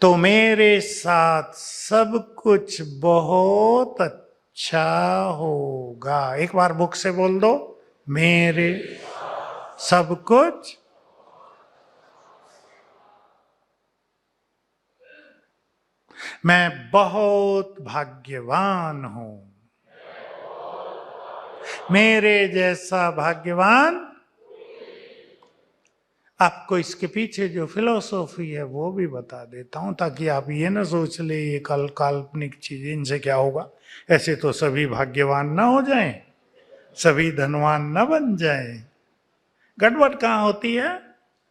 तो मेरे साथ सब कुछ बहुत अच्छा होगा। एक बार बुक से बोल दो, मेरे सब कुछ। मैं बहुत भाग्यवान हूं। मेरे जैसा भाग्यवान। आपको इसके पीछे जो फिलोसॉफी है वो भी बता देता हूं, ताकि आप ये ना सोच ले ये काल्पनिक चीज, इनसे क्या होगा। ऐसे तो सभी भाग्यवान ना हो जाएं, सभी धनवान ना बन जाएं। गड़बड़ कहाँ होती है?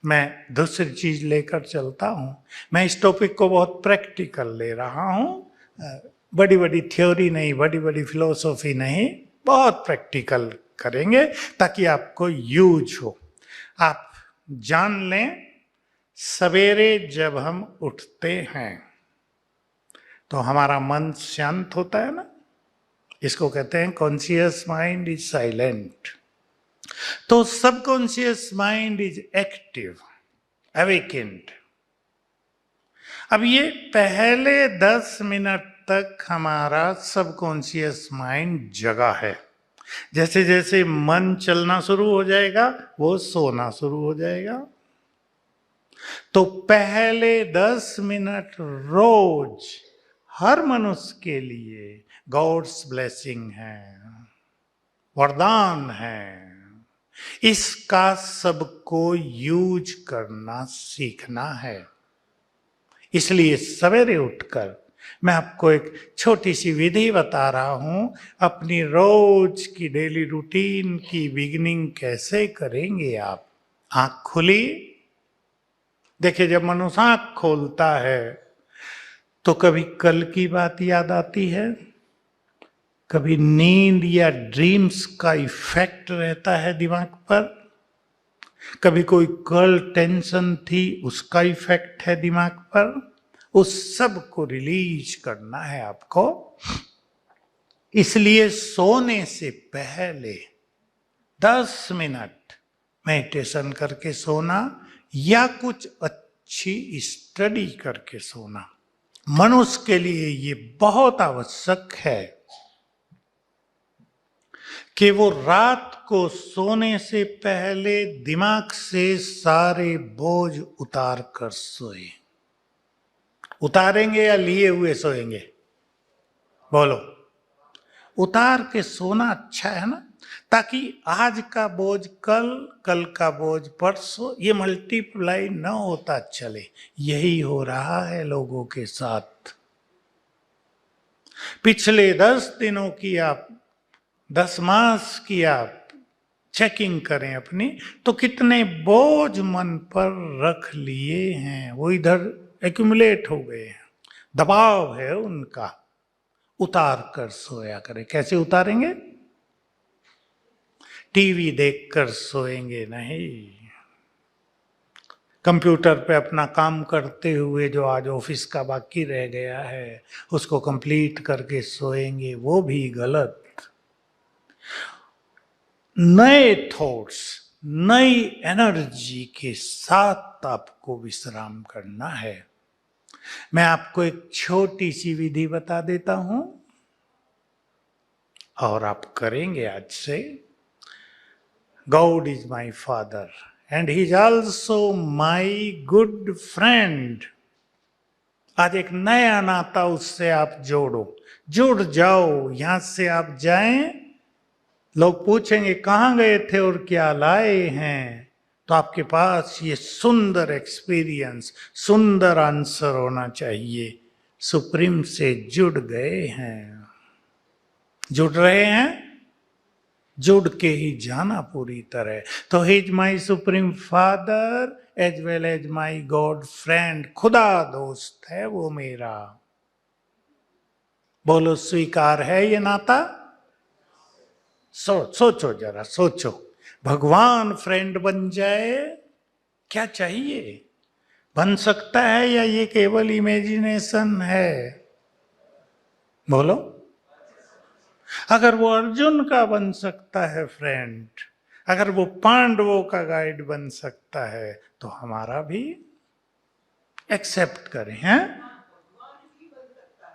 मैं दूसरी चीज लेकर चलता हूं। मैं इस टॉपिक को बहुत प्रैक्टिकल ले रहा हूं। बड़ी बड़ी थ्योरी नहीं, बड़ी बड़ी फिलोसॉफी नहीं, बहुत प्रैक्टिकल करेंगे ताकि आपको यूज हो, आप जान लें। सवेरे जब हम उठते हैं तो हमारा मन शांत होता है ना, इसको कहते हैं कॉन्शियस माइंड इज साइलेंट। तो subconscious mind is active, awakened. अब ये पहले 10 मिनट तक हमारा सबकॉन्शियस माइंड जगा है। जैसे जैसे मन चलना शुरू हो जाएगा वो सोना शुरू हो जाएगा। तो पहले 10 मिनट रोज हर मनुष्य के लिए गॉड्स ब्लेसिंग है, वरदान है। इसका सबको यूज करना सीखना है। इसलिए सवेरे उठकर मैं आपको एक छोटी सी विधि बता रहा हूं। अपनी रोज की डेली रूटीन की बिगिनिंग कैसे करेंगे आप? आंख खुली। देखिए, जब मनुष्य आंख खोलता है तो कभी कल की बात याद आती है, कभी नींद या ड्रीम्स का इफेक्ट रहता है दिमाग पर, कभी कोई कल टेंशन थी उसका इफेक्ट है दिमाग पर। उस सब को रिलीज करना है आपको। इसलिए सोने से पहले 10 मिनट मेडिटेशन करके सोना या कुछ अच्छी स्टडी करके सोना मनुष्य के लिए ये बहुत आवश्यक है कि वो रात को सोने से पहले दिमाग से सारे बोझ उतार कर सोए। उतारेंगे या लिए हुए सोएंगे? बोलो। उतार के सोना अच्छा है ना, ताकि आज का बोझ कल, कल का बोझ परसों, ये मल्टीप्लाई न होता चले। यही हो रहा है लोगों के साथ। पिछले 10 दिनों की आप, 10 मास की आप चेकिंग करें अपनी, तो कितने बोझ मन पर रख लिए हैं, वो इधर एक्यूमुलेट हो गए हैं, दबाव है उनका। उतार कर सोया करें। कैसे उतारेंगे? टीवी देखकर सोएंगे नहीं। कंप्यूटर पे अपना काम करते हुए जो आज ऑफिस का बाकी रह गया है उसको कंप्लीट करके सोएंगे, वो भी गलत। नए थॉट्स, नई एनर्जी के साथ आपको विश्राम करना है। मैं आपको एक छोटी सी विधि बता देता हूं और आप करेंगे आज से। God is my father and he is also my good friend. आज एक नया नाता उससे आप जोड़ो, जुड़ जाओ। यहां से आप जाएं, लोग पूछेंगे कहां गए थे और क्या लाए हैं, तो आपके पास ये सुंदर एक्सपीरियंस, सुंदर आंसर होना चाहिए। सुप्रीम से जुड़ गए हैं, जुड़ रहे हैं, जुड़ के ही जाना पूरी तरह। तो he is my supreme father as well as my God friend. खुदा दोस्त है वो मेरा। बोलो, स्वीकार है ये नाता? सोचो जरा, सोचो। भगवान फ्रेंड बन जाए, क्या चाहिए? बन सकता है या ये केवल इमेजिनेशन है? बोलो। अगर वो अर्जुन का बन सकता है फ्रेंड, अगर वो पांडवों का गाइड बन सकता है, तो हमारा भी एक्सेप्ट करें, हैं?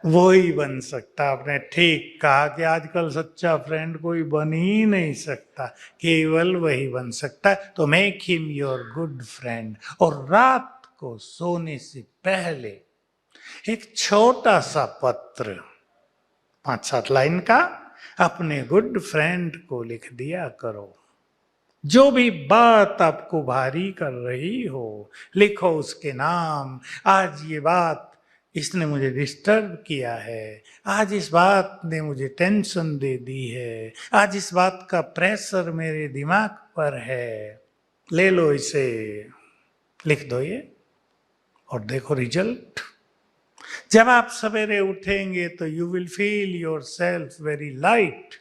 वो ही बन सकता। आपने ठीक कहा कि आजकल सच्चा फ्रेंड कोई बन ही नहीं सकता, केवल वही बन सकता है। तो make him your good friend. और रात को सोने से पहले एक छोटा सा पत्र 5-7 लाइन का अपने गुड फ्रेंड को लिख दिया करो। जो भी बात आपको भारी कर रही हो, लिखो उसके नाम। आज ये बात इसने मुझे डिस्टर्ब किया है, आज इस बात ने मुझे टेंशन दे दी है, आज इस बात का प्रेशर मेरे दिमाग पर है। ले लो इसे, लिख दो ये, और देखो रिजल्ट। जब आप सवेरे उठेंगे तो you will feel your self very light.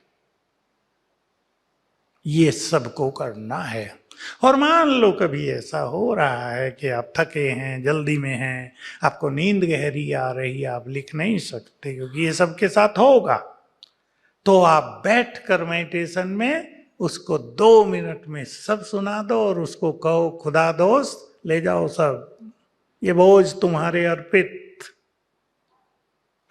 ये सबको करना है। और मान लो कभी ऐसा हो रहा है कि आप थके हैं, जल्दी में हैं, आपको नींद गहरी आ रही है, आप लिख नहीं सकते क्योंकि ये सबके साथ होगा, तो आप बैठकर मेडिटेशन में उसको 2 मिनट में सब सुना दो और उसको कहो, खुदा दोस्त ले जाओ सब, ये बोझ तुम्हारे अर्पित।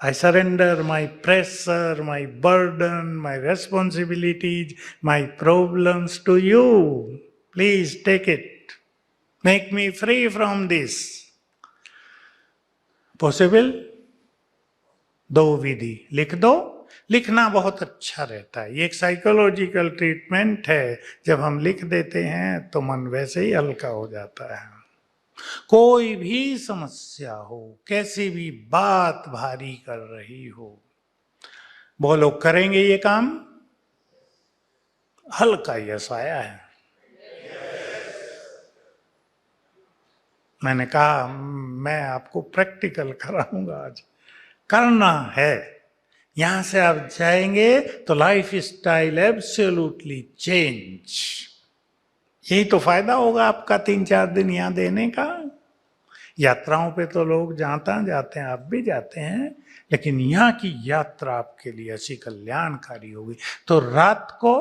I surrender my pressure, my burden, my responsibilities, my problems to you. Please take it. Make me free from this. Possible? दो विधि लिख दो। लिखना बहुत अच्छा रहता है, ये एक साइकोलॉजिकल ट्रीटमेंट है। जब हम लिख देते हैं तो मन वैसे ही हल्का हो जाता है। कोई भी समस्या हो, कैसी भी बात भारी कर रही हो, बोलो करेंगे ये काम। हल्का यस आया है। मैंने कहा मैं आपको प्रैक्टिकल कराऊंगा आज, करना है। यहां से आप जाएंगे तो लाइफ स्टाइल एब्सोल्युटली चेंज। यही तो फायदा होगा आपका 3-4 दिन यहां देने का। यात्राओं पे तो लोग जाता जाते हैं, आप भी जाते हैं, लेकिन यहाँ की यात्रा आपके लिए ऐसी कल्याणकारी होगी। तो रात को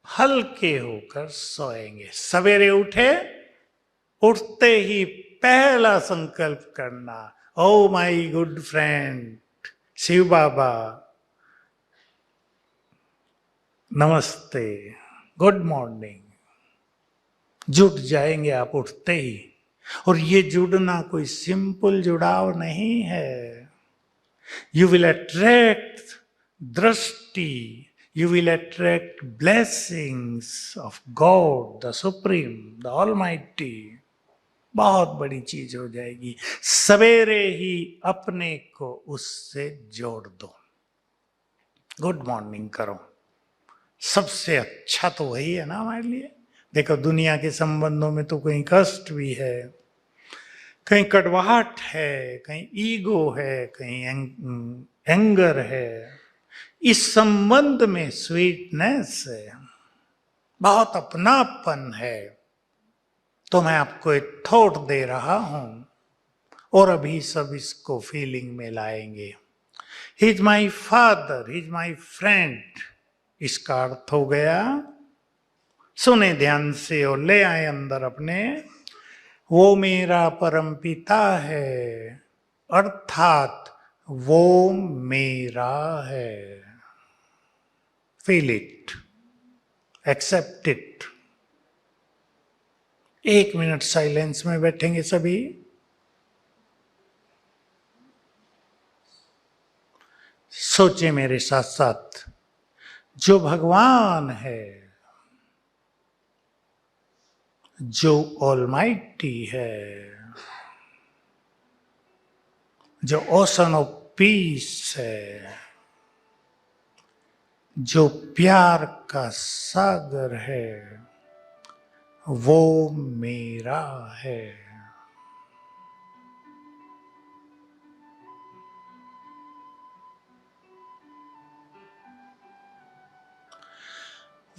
हल्के होकर सोएंगे, सवेरे उठे, उठते ही पहला संकल्प करना, oh my good friend Shiv Baba, नमस्ते, गुड मॉर्निंग। जुट जाएंगे आप उठते ही। और ये जुड़ना कोई सिंपल जुड़ाव नहीं है। यू विल अट्रैक्ट दृष्टि, you will attract blessings of God the supreme, the almighty. बहुत बड़ी चीज हो जाएगी। सवेरे ही अपने को उससे जोड़ दो, गुड मॉर्निंग करो। सबसे अच्छा तो वही है ना हमारे लिए। देखो दुनिया के संबंधों में तो कहीं कष्ट भी है, कहीं कड़वाहट है, कहीं ईगो है, कहीं एंगर है। इस संबंध में स्वीटनेस है, बहुत अपनापन है। तो मैं आपको एक थॉट दे रहा हूं और अभी सब इसको फीलिंग में लाएंगे। ही is my father, he is my friend. इसका अर्थ हो गया, सुने ध्यान से और ले आए अंदर अपने, वो मेरा परम पिता है, अर्थात वो मेरा है। Feel it, accept it. 1 minute silence में बैठेंगे सभी। सोचे मेरे साथ साथ, जो भगवान है, जो ऑलमाइटी है, जो ओशन ऑफ पीस है, जो प्यार का सागर है, वो मेरा है।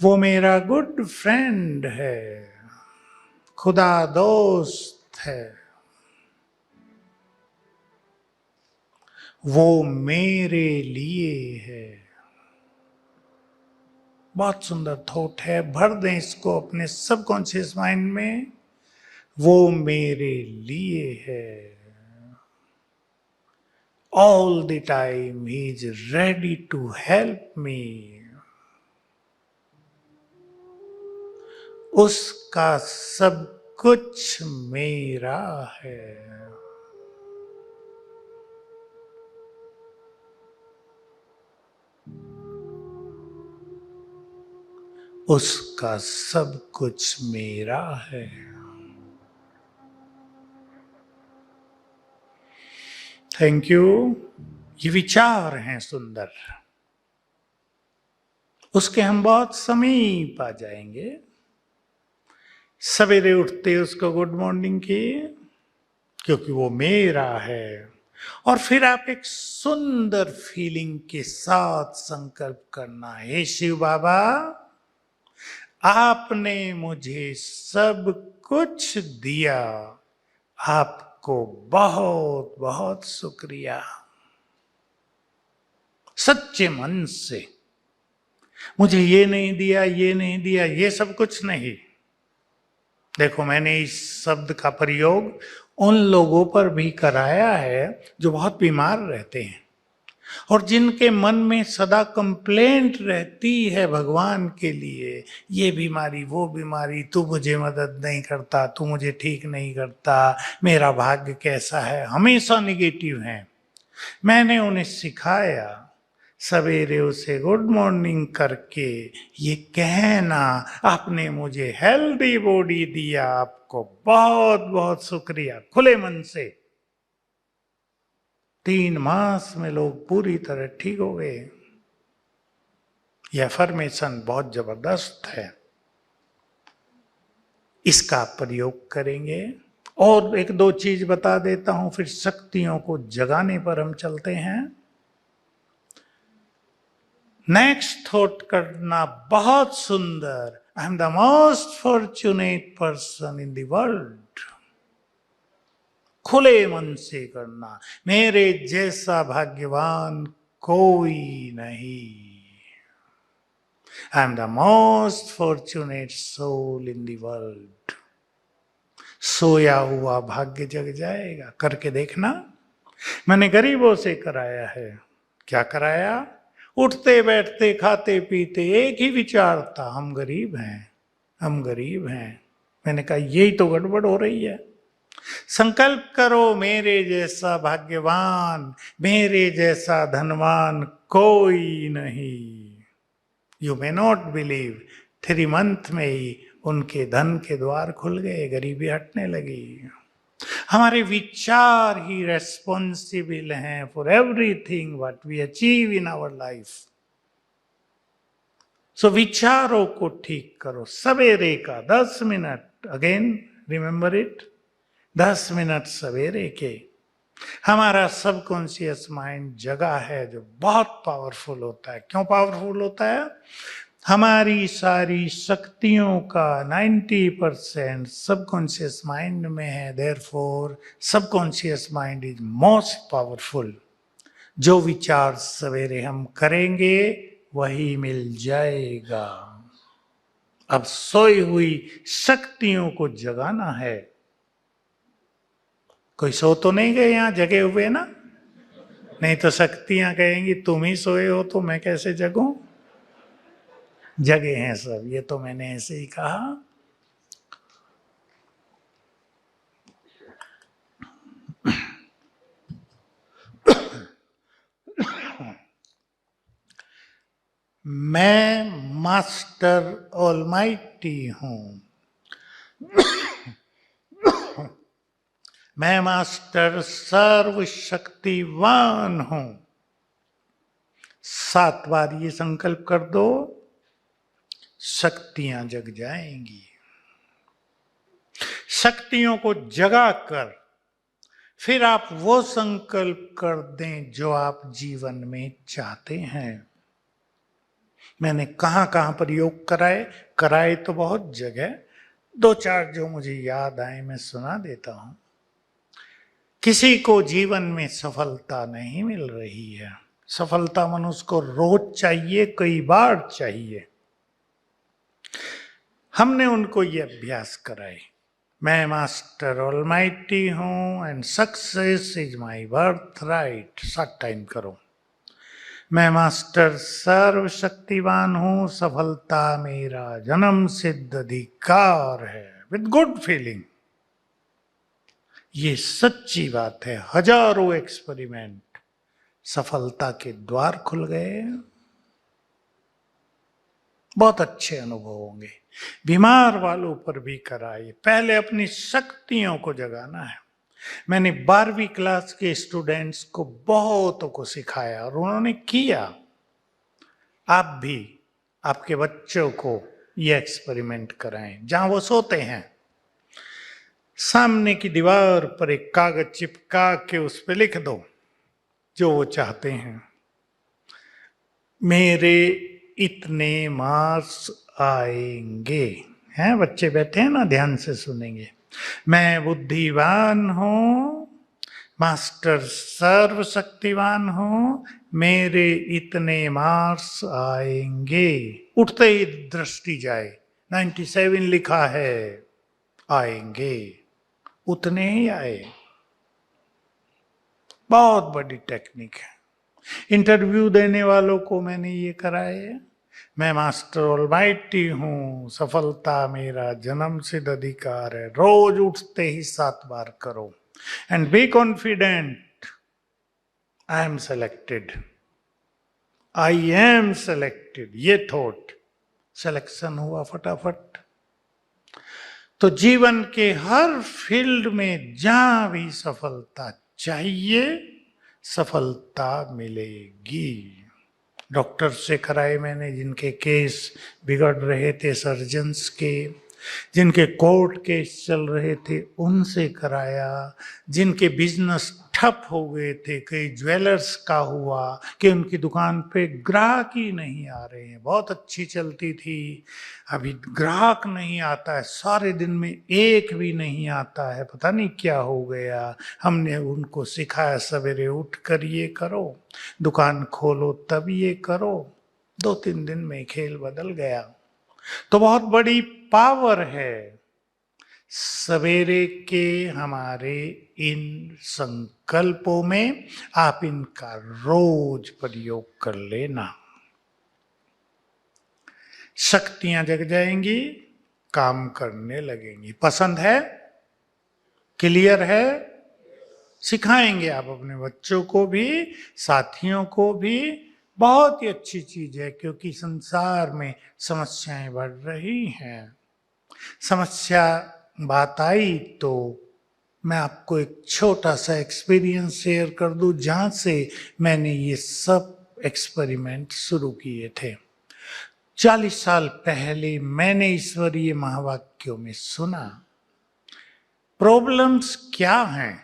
वो मेरा गुड फ्रेंड है, खुदा दोस्त है। वो मेरे लिए है। बहुत सुंदर थॉट है, भर दें इसको अपने सबकॉन्शियस माइंड में। वो मेरे लिए है all the time he is ready to help me. उसका सब कुछ मेरा है। उसका सब कुछ मेरा है। Thank you. ये विचार हैं सुंदर, उसके हम बहुत समीप आ जाएंगे। सवेरे उठते उसको गुड मॉर्निंग किए, क्योंकि वो मेरा है। और फिर आप एक सुंदर फीलिंग के साथ संकल्प करना, हे शिव बाबा, आपने मुझे सब कुछ दिया, आपको बहुत बहुत शुक्रिया। सच्चे मन से, मुझे ये नहीं दिया, ये नहीं दिया, ये सब कुछ नहीं। देखो, मैंने इस शब्द का प्रयोग उन लोगों पर भी कराया है जो बहुत बीमार रहते हैं और जिनके मन में सदा कंप्लेंट रहती है भगवान के लिए, ये बीमारी, वो बीमारी, तू मुझे मदद नहीं करता, तू मुझे ठीक नहीं करता, मेरा भाग्य कैसा है, हमेशा निगेटिव हैं। मैंने उन्हें सिखाया सवेरे उसे गुड मॉर्निंग करके ये कहना, आपने मुझे हेल्दी बॉडी दिया, आपको बहुत बहुत शुक्रिया, खुले मन से। 3 मास में लोग पूरी तरह ठीक हो गए। यह अफर्मेशन बहुत जबरदस्त है, इसका प्रयोग करेंगे। और 1-2 चीज बता देता हूं, फिर शक्तियों को जगाने पर हम चलते हैं। नेक्स्ट थॉट करना बहुत सुंदर, I am the most fortunate person in the world. खुले मन से करना, मेरे जैसा भाग्यवान कोई नहीं। I am the most fortunate soul in the world. सोया हुआ भाग्य जग जाएगा। करके देखना। मैंने गरीबों से कराया है। क्या कराया? उठते बैठते खाते पीते एक ही विचार था, हम गरीब हैं, हम गरीब हैं। मैंने कहा यही तो गड़बड़ हो रही है। संकल्प करो, मेरे जैसा भाग्यवान, मेरे जैसा धनवान कोई नहीं। You may not believe, 3 month में ही उनके धन के द्वार खुल गए, गरीबी हटने लगी। हमारे विचार ही रेस्पॉन्सिबल हैं for everything what we achieve in our life. So विचारों को ठीक करो। सवेरे का 10 minute, again remember it, 10 minute सवेरे के। हमारा सबकॉन्शियस माइंड जगह है जो बहुत पावरफुल होता है। क्यों पावरफुल होता है? हमारी सारी शक्तियों का 90% सबकॉन्शियस माइंड में है। Therefore subconscious mind is most powerful. जो विचार सवेरे हम करेंगे वही मिल जाएगा। अब सोई हुई शक्तियों को जगाना है। कोई सो तो नहीं गए यहां, जगे हुए ना? नहीं तो शक्तियां कहेंगी तुम ही सोए हो तो मैं कैसे जगूं। जगे हैं सब, ये तो मैंने ऐसे ही कहा। मैं मास्टर ऑलमाइटी हूं। मैं मास्टर सर्वशक्तिवान हूं। 7 बार ये संकल्प कर दो, शक्तियां जग जाएंगी। शक्तियों को जगा कर फिर आप वो संकल्प कर दें जो आप जीवन में चाहते हैं। मैंने कहां कहां प्रयोग कराए तो बहुत जगह। 2-4 जो मुझे याद आए मैं सुना देता हूं। किसी को जीवन में सफलता नहीं मिल रही है। सफलता मनुष्य को रोज चाहिए, कई बार चाहिए। हमने उनको ये अभ्यास कराए। मैं मास्टर ऑलमाइटी हूं and success is my birth right. 7 time करो। मैं मास्टर सर्वशक्तिवान हूं, सफलता मेरा जन्म सिद्ध अधिकार है। With good feeling. ये सच्ची बात है। हजारों एक्सपेरिमेंट, सफलता के द्वार खुल गए। बहुत अच्छे अनुभव होंगे। बीमार वालों पर भी कराइए। पहले अपनी शक्तियों को जगाना है। मैंने 12वीं क्लास के स्टूडेंट्स को बहुतों को सिखाया और उन्होंने किया। आप भी आपके बच्चों को ये एक्सपेरिमेंट कराएं। जहां वो सोते हैं, सामने की दीवार पर एक कागज चिपका के उस पर लिख दो जो वो चाहते हैं। मेरे इतने मार्क्स आएंगे। हैं बच्चे बैठे हैं ना, ध्यान से सुनेंगे। मैं बुद्धिवान हूं, मास्टर सर्वशक्तिवान हूं, मेरे इतने मार्क्स आएंगे। उठते ही दृष्टि जाए, 97 लिखा है, आएंगे। उतने ही आए। बहुत बड़ी टेक्निक है। इंटरव्यू देने वालों को मैंने ये कराया। मैं मास्टर ऑलमाइटी हूं, सफलता मेरा जन्म सिद्ध अधिकार है। रोज उठते ही 7 बार करो and be confident. I am selected, I am selected. ये थॉट सिलेक्शन हुआ फटाफट। तो जीवन के हर फील्ड में जहां भी सफलता चाहिए, सफलता मिलेगी। डॉक्टर से कराए मैंने, जिनके केस बिगड़ रहे थे, सर्जन्स के, जिनके कोर्ट केस चल रहे थे, उनसे कराया। जिनके बिजनेस ठप हो गए थे, कई ज्वेलर्स का हुआ कि उनकी दुकान पे ग्राहक ही नहीं आ रहे हैं। बहुत अच्छी चलती थी, अभी ग्राहक नहीं आता है, सारे दिन में एक भी नहीं आता है, पता नहीं क्या हो गया। हमने उनको सिखाया, सवेरे उठ कर ये करो, दुकान खोलो तब ये करो। 2-3 दिन में खेल बदल गया। तो बहुत बड़ी पावर है सवेरे के हमारे इन संकल्पों में। आप इनका रोज प्रयोग कर लेना। शक्तियां जग जाएंगी, काम करने लगेंगी। पसंद है? क्लियर है? सिखाएंगे आप अपने बच्चों को भी, साथियों को भी। बहुत ही अच्छी चीज है, क्योंकि संसार में समस्याएं बढ़ रही हैं। समस्या बात आई तो मैं आपको एक छोटा सा एक्सपीरियंस शेयर कर दूं, जहां से मैंने ये सब एक्सपेरिमेंट शुरू किए थे। 40 साल पहले मैंने ईश्वरीय महावाक्यों में सुना, प्रॉब्लम्स क्या हैं।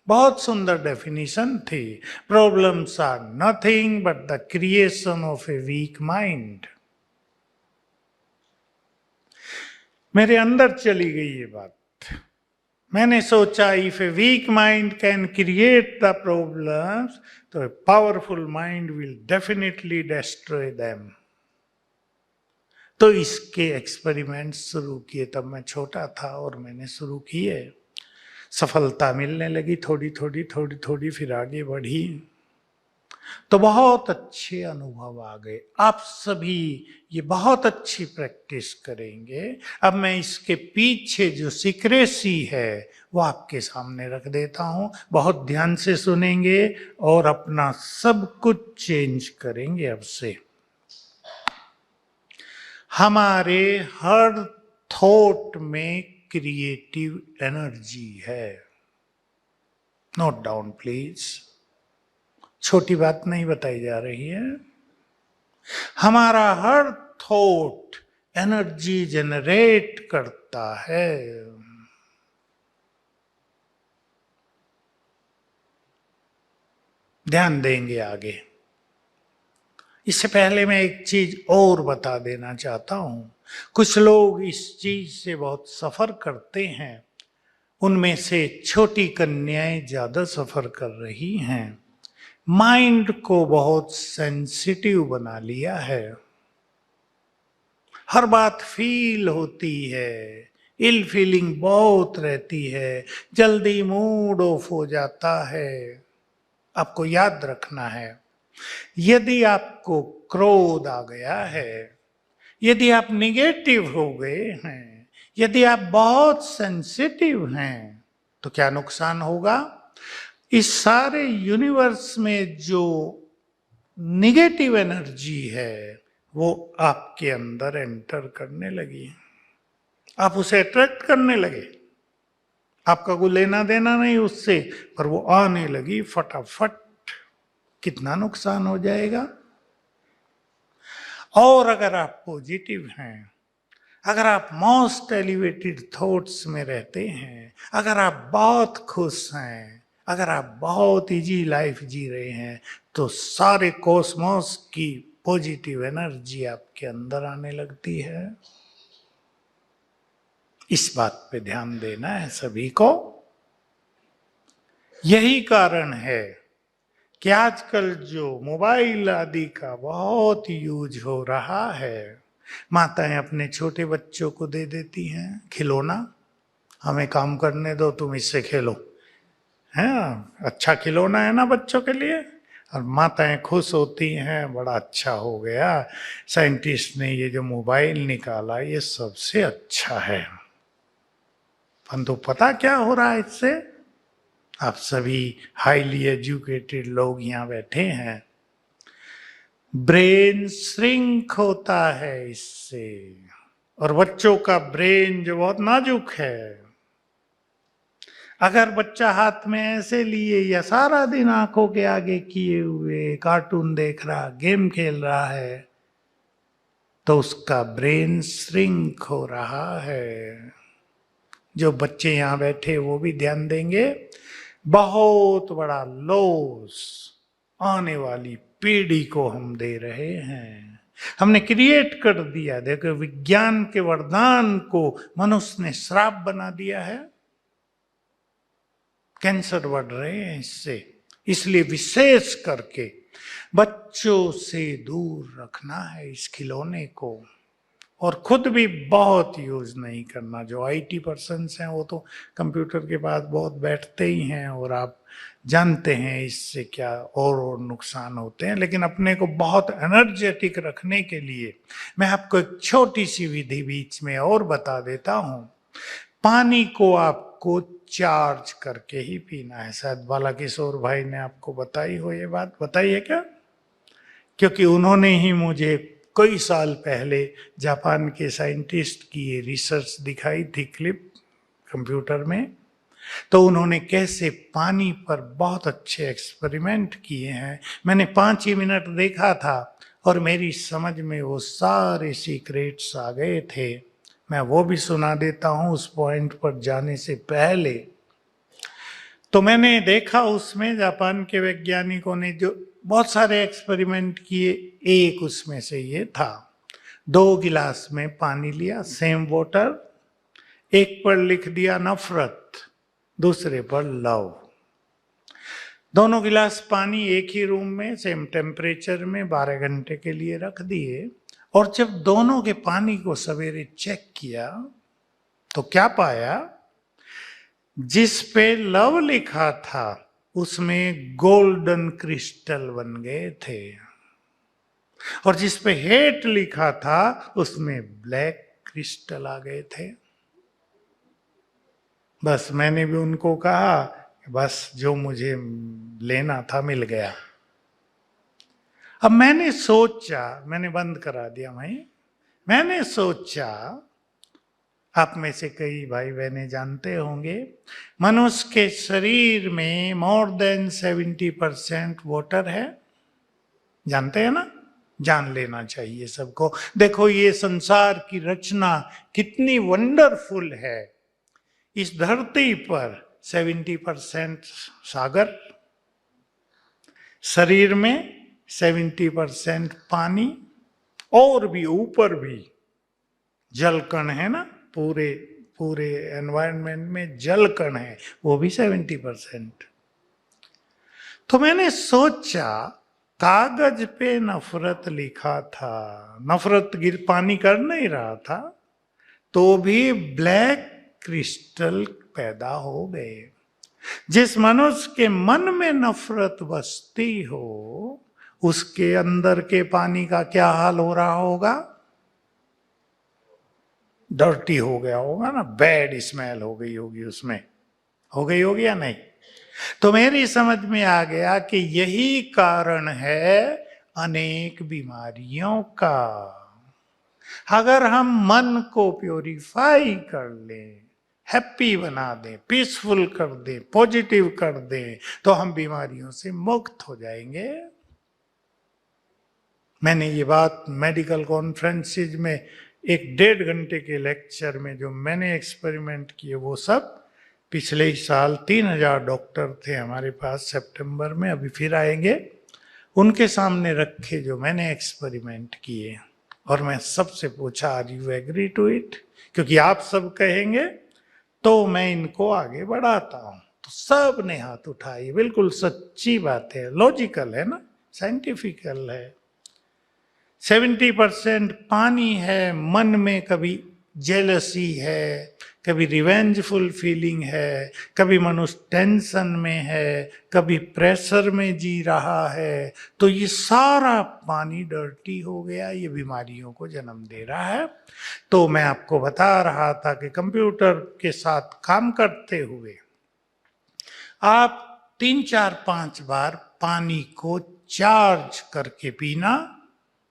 बहुत सुंदर डेफिनेशन थी। Problems are nothing but the creation of a weak mind. मेरे अंदर चली गई ये बात। मैंने सोचा, if a weak mind can create the problems, तो a powerful mind will definitely destroy them. तो इसके एक्सपेरिमेंट शुरू किए। तब मैं छोटा था और मैंने शुरू किए। सफलता मिलने लगी, थोड़ी थोड़ी थोड़ी थोड़ी, फिर आगे बढ़ी तो बहुत अच्छे अनुभव आ गए। आप सभी ये बहुत अच्छी प्रैक्टिस करेंगे। अब मैं इसके पीछे जो सीक्रेसी है वो आपके सामने रख देता हूं। बहुत ध्यान से सुनेंगे और अपना सब कुछ चेंज करेंगे अब से। हमारे हर थॉट में क्रिएटिव एनर्जी है। नोट डाउन प्लीज, छोटी बात नहीं बताई जा रही है। हमारा हर थॉट एनर्जी जनरेट करता है। ध्यान देंगे आगे। इससे पहले मैं एक चीज और बता देना चाहता हूं। कुछ लोग इस चीज से बहुत सफर करते हैं। उनमें से छोटी कन्याएं ज्यादा सफर कर रही हैं। माइंड को बहुत सेंसिटिव बना लिया है। हर बात फील होती है, इल फीलिंग बहुत रहती है, जल्दी मूड ऑफ हो जाता है। आपको याद रखना है, यदि आपको क्रोध आ गया है, यदि आप निगेटिव हो गए हैं, यदि आप बहुत सेंसिटिव हैं, तो क्या नुकसान होगा? इस सारे यूनिवर्स में जो निगेटिव एनर्जी है वो आपके अंदर एंटर करने लगी, आप उसे अट्रैक्ट करने लगे। आपका कोई लेना देना नहीं उससे, पर वो आने लगी फटाफट। कितना नुकसान हो जाएगा। और अगर आप पॉजिटिव हैं, अगर आप मोस्ट एलिवेटेड थॉट्स में रहते हैं, अगर आप बहुत खुश हैं, अगर आप बहुत इजी लाइफ जी रहे हैं, तो सारे कॉस्मोस की पॉजिटिव एनर्जी आपके अंदर आने लगती है। इस बात पे ध्यान देना है सभी को। यही कारण है कि आजकल जो मोबाइल आदि का बहुत यूज हो रहा है, माताएं अपने छोटे बच्चों को दे देती हैं खिलौना, हमें काम करने दो, तुम इससे खेलो, है अच्छा खिलौना है ना बच्चों के लिए। और माताएं खुश होती हैं, बड़ा अच्छा हो गया, साइंटिस्ट ने ये जो मोबाइल निकाला ये सबसे अच्छा है। परंतु पता क्या हो रहा है इससे? आप सभी हाईली एजुकेटेड लोग यहाँ बैठे हैं, ब्रेन श्रिंक होता है इससे। और बच्चों का ब्रेन जो बहुत नाजुक है, अगर बच्चा हाथ में ऐसे लिए या सारा दिन आंखों के आगे किए हुए कार्टून देख रहा, गेम खेल रहा है, तो उसका ब्रेन श्रिंक हो रहा है। जो बच्चे यहां बैठे वो भी ध्यान देंगे, बहुत बड़ा लॉस आने वाली पीढ़ी को हम दे रहे हैं। हमने क्रिएट कर दिया। देखो, विज्ञान के वरदान को मनुष्य ने श्राप बना दिया है। कैंसर बढ़ रहे हैं इससे। इसलिए विशेष करके बच्चों से दूर रखना है इस खिलौने को, और खुद भी बहुत यूज नहीं करना। जो आईटी पर्सन्स हैं वो तो कंप्यूटर के पास बहुत बैठते ही हैं, और आप जानते हैं इससे क्या और नुकसान होते हैं। लेकिन अपने को बहुत एनर्जेटिक रखने के लिए मैं आपको एक छोटी सी विधि बीच में और बता देता हूं। पानी को आपको चार्ज करके ही पीना है। शायद बालाकिशोर भाई ने आपको बताई हो ये बात, बताई है क्या? क्योंकि उन्होंने ही मुझे कई साल पहले जापान के साइंटिस्ट की ये रिसर्च दिखाई थी, क्लिप कंप्यूटर में। तो उन्होंने कैसे पानी पर बहुत अच्छे एक्सपेरिमेंट किए हैं। मैंने 5 ही मिनट देखा था और मेरी समझ में वो सारे सीक्रेट्स आ गए थे। मैं वो भी सुना देता हूँ उस पॉइंट पर जाने से पहले। तो मैंने देखा उसमें जापान के वैज्ञानिकों ने जो बहुत सारे एक्सपेरिमेंट किए, एक उसमें से ये था। 2 गिलास में पानी लिया, सेम वाटर, एक पर लिख दिया नफरत, दूसरे पर लव। दोनों गिलास पानी एक ही रूम में सेम टेम्परेचर में 12 घंटे के लिए रख दिए, और जब दोनों के पानी को सवेरे चेक किया तो क्या पाया? जिस पे लव लिखा था उसमें गोल्डन क्रिस्टल बन गए थे, और जिस पे हेट लिखा था उसमें ब्लैक क्रिस्टल आ गए थे। बस मैंने भी उनको कहा, बस जो मुझे लेना था मिल गया। अब मैंने सोचा, मैंने बंद करा दिया भाई, मैंने सोचा, आप में से कई भाई बहनें जानते होंगे, मनुष्य के शरीर में मोर देन 70% वाटर है। जानते हैं ना? जान लेना चाहिए सबको। देखो ये संसार की रचना कितनी वंडरफुल है। इस धरती पर 70% सागर, शरीर में 70% पानी, और भी ऊपर भी जल कण है ना, पूरे पूरे एनवायरनमेंट में जल कण है, वो भी 70%। तो मैंने सोचा, कागज पे नफरत लिखा था, नफरत गिर पानी कर नहीं रहा था, तो भी ब्लैक क्रिस्टल पैदा हो गए। जिस मनुष्य के मन में नफरत बसती हो, उसके अंदर के पानी का क्या हाल हो रहा होगा? डर्टी हो गया होगा ना, बैड स्मेल हो गई होगी उसमें, हो गई होगी या नहीं? तो मेरी समझ में आ गया कि यही कारण है अनेक बीमारियों का। अगर हम मन को प्योरीफाई कर लें, हैप्पी बना दें, पीसफुल कर दें, पॉजिटिव कर दें, तो हम बीमारियों से मुक्त हो जाएंगे। मैंने ये बात मेडिकल कॉन्फ्रेंसेज में 1-1.5 घंटे के लेक्चर में जो मैंने एक्सपेरिमेंट किए, वो सब पिछले ही साल 3000 डॉक्टर थे हमारे पास सितंबर में, अभी फिर आएंगे, उनके सामने रखे जो मैंने एक्सपेरिमेंट किए। और मैं सबसे पूछा, are you agree to it? क्योंकि आप सब कहेंगे तो मैं इनको आगे बढ़ाता हूं। तो सब ने हाथ उठाई। बिल्कुल सच्ची बात है, लॉजिकल है ना, साइंटिफिकल है। 70% पानी है मन में, कभी जेलसी है, कभी रिवेंजफुल फीलिंग है, कभी मनुष्य टेंशन में है, कभी प्रेशर में जी रहा है। तो ये सारा पानी डर्टी हो गया, ये बीमारियों को जन्म दे रहा है। तो मैं आपको बता रहा था कि कंप्यूटर के साथ काम करते हुए आप 3-4-5 बार पानी को चार्ज करके पीना,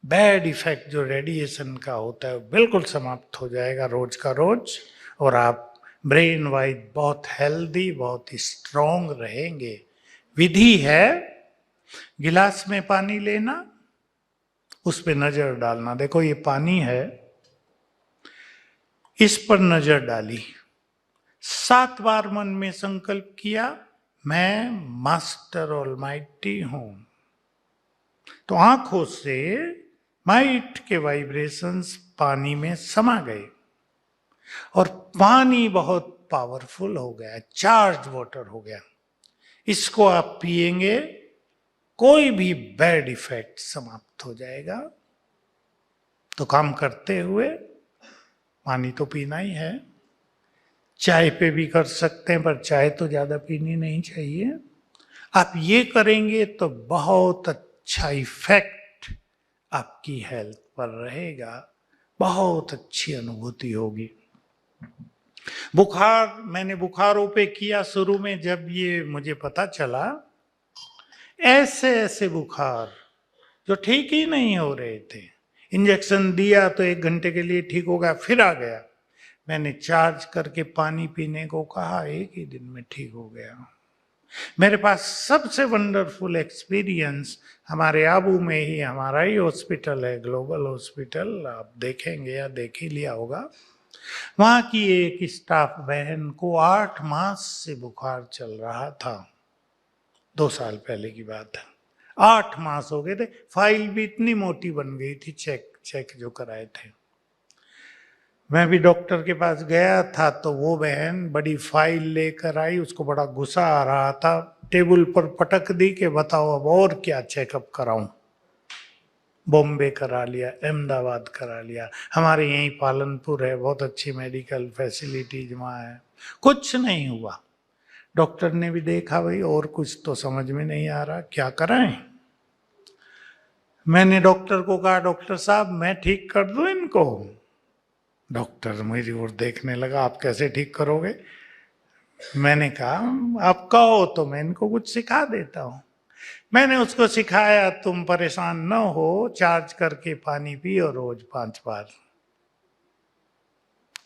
बैड इफेक्ट जो रेडिएशन का होता है बिल्कुल समाप्त हो जाएगा रोज का रोज, और आप ब्रेन वाइज बहुत हेल्दी, बहुत स्ट्रॉन्ग रहेंगे। विधि है, गिलास में पानी लेना, उस पर नजर डालना, देखो ये पानी है, इस पर नजर डाली, 7 बार मन में संकल्प किया, मैं मास्टर ऑलमाइटी हूं। तो आंखों से माइट के वाइब्रेशंस पानी में समा गए और पानी बहुत पावरफुल हो गया, चार्ज वाटर हो गया। इसको आप पिएंगे, कोई भी बैड इफेक्ट समाप्त हो जाएगा। तो काम करते हुए पानी तो पीना ही है। चाय पे भी कर सकते हैं, पर चाय तो ज्यादा पीनी नहीं चाहिए। आप ये करेंगे तो बहुत अच्छा इफेक्ट आपकी हेल्थ पर रहेगा, बहुत अच्छी अनुभूति होगी। बुखार, मैंने बुखारों पे किया शुरू में, जब ये मुझे पता चला, ऐसे ऐसे बुखार जो ठीक ही नहीं हो रहे थे, इंजेक्शन दिया तो 1 घंटे के लिए ठीक हो गया, फिर आ गया। मैंने चार्ज करके पानी पीने को कहा, 1 ही दिन में ठीक हो गया। मेरे पास सबसे वंडरफुल एक्सपीरियंस हमारे आबू में ही, हमारा ही हॉस्पिटल है, ग्लोबल हॉस्पिटल, आप देखेंगे या देख ही लिया होगा। वहां की एक स्टाफ बहन को 8 मास से बुखार चल रहा था, 2 साल पहले की बात है। 8 मास हो गए थे, फाइल भी इतनी मोटी बन गई थी, चेक जो कराए थे। मैं भी डॉक्टर के पास गया था, तो वो बहन बड़ी फाइल लेकर आई, उसको बड़ा गुस्सा आ रहा था, टेबल पर पटक दी कि बताओ अब और क्या चेकअप कराऊं। बॉम्बे करा लिया, अहमदाबाद करा लिया, हमारे यहीं पालनपुर है, बहुत अच्छी मेडिकल फैसिलिटीज वहाँ है, कुछ नहीं हुआ। डॉक्टर ने भी देखा, भाई और कुछ तो समझ में नहीं आ रहा, क्या कराएं। मैंने डॉक्टर को कहा, डॉक्टर साहब मैं ठीक कर दूं इनको? डॉक्टर मेरी ओर देखने लगा, आप कैसे ठीक करोगे? मैंने कहा आप कहो तो मैं इनको कुछ सिखा देता हूं। मैंने उसको सिखाया, तुम परेशान न हो, चार्ज करके पानी पियो रोज 5 बार।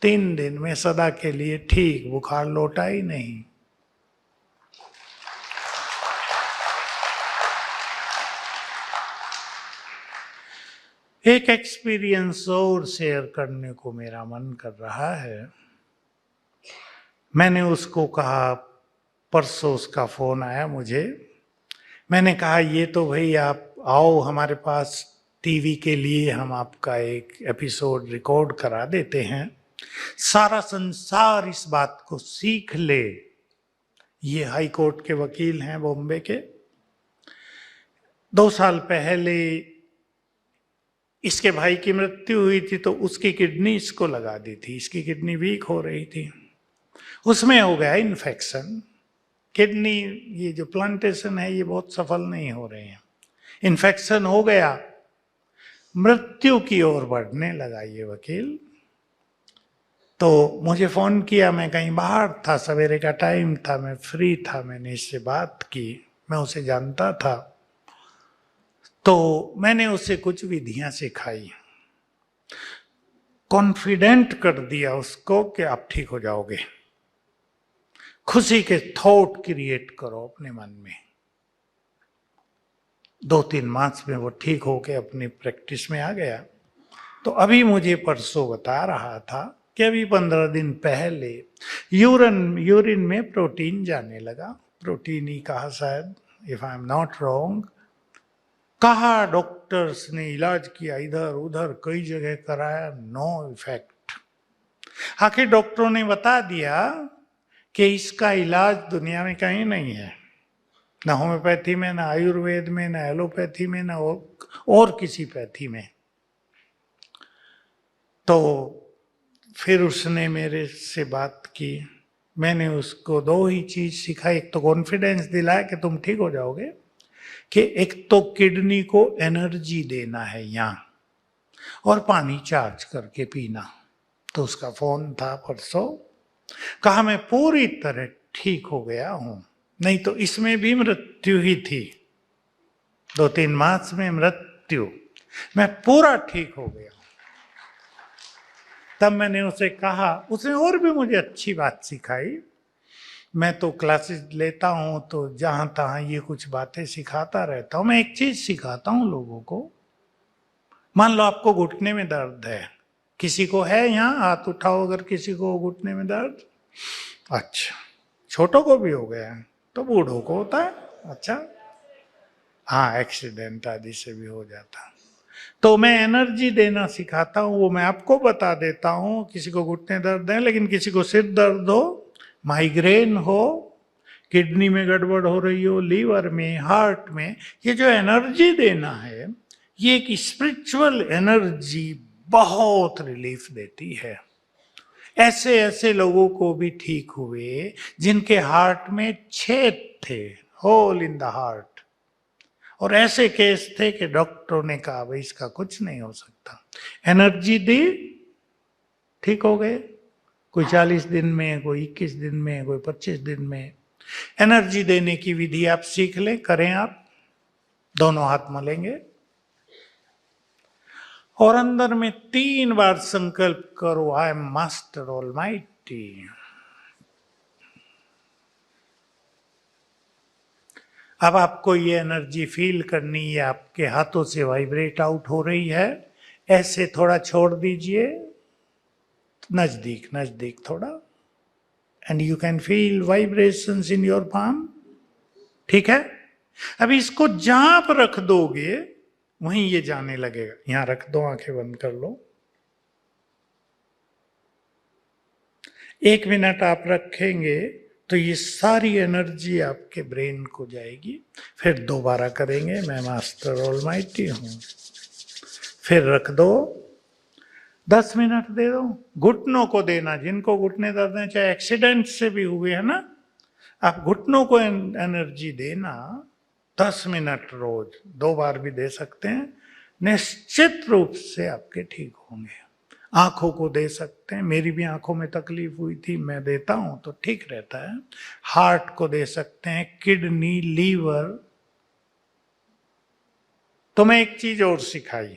3 दिन में सदा के लिए ठीक, बुखार लौटा ही नहीं। एक एक्सपीरियंस और शेयर करने को मेरा मन कर रहा है। मैंने उसको कहा, परसों उसका फोन आया मुझे, मैंने कहा ये तो भाई आप आओ हमारे पास टीवी के लिए, हम आपका एक एपिसोड रिकॉर्ड करा देते हैं, सारा संसार इस बात को सीख ले। ये हाई कोर्ट के वकील हैं बॉम्बे के। 2 साल पहले इसके भाई की मृत्यु हुई थी तो उसकी किडनी इसको लगा दी थी, इसकी किडनी वीक हो रही थी, उसमें हो गया इन्फेक्शन। किडनी ये जो प्लांटेशन है ये बहुत सफल नहीं हो रहे हैं, इन्फेक्शन हो गया, मृत्यु की ओर बढ़ने लगा ये वकील। तो मुझे फोन किया, मैं कहीं बाहर था, सवेरे का टाइम था, मैं फ्री था, मैंने इससे बात की, मैं उसे जानता था। तो मैंने उसे कुछ विधियां सिखाई, कॉन्फिडेंट कर दिया उसको कि आप ठीक हो जाओगे। खुशी के थॉट क्रिएट करो अपने मन में। 2-3 मास में वो ठीक होके अपनी प्रैक्टिस में आ गया। तो अभी मुझे परसों बता रहा था कि अभी 15 दिन पहले यूरिन में प्रोटीन जाने लगा, प्रोटीन ही कहा शायद, if I am not wrong. कहा डॉक्टर्स ने इलाज किया, इधर उधर कई जगह कराया, नो इफेक्ट। आखिर डॉक्टरों ने बता दिया कि इसका इलाज दुनिया में कहीं नहीं है, ना होम्योपैथी में, ना आयुर्वेद में, ना एलोपैथी में, ना और किसी पैथी में। तो फिर उसने मेरे से बात की, मैंने उसको 2 ही चीज सिखाई। एक तो कॉन्फिडेंस दिलाया कि तुम ठीक हो जाओगे, कि एक तो किडनी को एनर्जी देना है यहाँ, और पानी चार्ज करके पीना। तो उसका फोन था परसों, कहा मैं पूरी तरह ठीक हो गया हूं, नहीं तो इसमें भी मृत्यु ही थी, 2-3 मास में मृत्यु, मैं पूरा ठीक हो गया। तब मैंने उसे कहा, उसने और भी मुझे अच्छी बात सिखाई। मैं तो क्लासेस लेता हूं तो जहां तहां ये कुछ बातें सिखाता रहता हूं। मैं एक चीज सिखाता हूं लोगों को, मान लो आपको घुटने में दर्द है, किसी को है यहाँ, हाथ उठाओ अगर किसी को घुटने में दर्द। अच्छा, छोटों को भी हो गया है, तो बूढ़ों को होता है। अच्छा, हाँ, एक्सीडेंट आदि से भी हो जाता। तो मैं एनर्जी देना सिखाता हूँ, वो मैं आपको बता देता हूँ। किसी को घुटने दर्द है, लेकिन किसी को सिर दर्द हो, माइग्रेन हो, किडनी में गड़बड़ हो रही हो, लीवर में, हार्ट में, ये जो एनर्जी देना है, ये एक स्पिरिचुअल एनर्जी बहुत रिलीफ देती है। ऐसे ऐसे लोगों को भी ठीक हुए जिनके हार्ट में छेद थे, होल इन द हार्ट, और ऐसे केस थे कि डॉक्टरों ने कहा भाई इसका कुछ नहीं हो सकता। एनर्जी दी, ठीक हो गए। कोई 40 दिन में, कोई 21 दिन में, कोई 25 दिन में। एनर्जी देने की विधि आप सीख लें, करें आप। दोनों हाथ मलेंगे और अंदर में 3 बार संकल्प करो, आई एम मास्टर ऑलमाइटी। अब आपको ये एनर्जी फील करनी है, आपके हाथों से वाइब्रेट आउट हो रही है। ऐसे थोड़ा छोड़ दीजिए, नजदीक नजदीक थोड़ा, and you can feel vibrations in your palm. ठीक है, अभी इसको जहां पर रख दोगे वहीं ये जाने लगेगा। यहां रख दो, आंखें बंद कर लो। 1 मिनट आप रखेंगे तो ये सारी एनर्जी आपके ब्रेन को जाएगी। फिर दोबारा करेंगे, मैं मास्टर ऑलमाइटी हूं। फिर रख दो, 10 मिनट दे दो। घुटनों को देना, जिनको घुटने दर्द है, चाहे एक्सीडेंट से भी हुए है ना, आप घुटनों को एनर्जी देना 10 मिनट रोज, 2 बार भी दे सकते हैं। निश्चित रूप से आपके ठीक होंगे। आंखों को दे सकते हैं, मेरी भी आंखों में तकलीफ हुई थी, मैं देता हूं तो ठीक रहता है। हार्ट को दे सकते हैं, किडनी, लीवर। तो मैं एक चीज और सिखाई,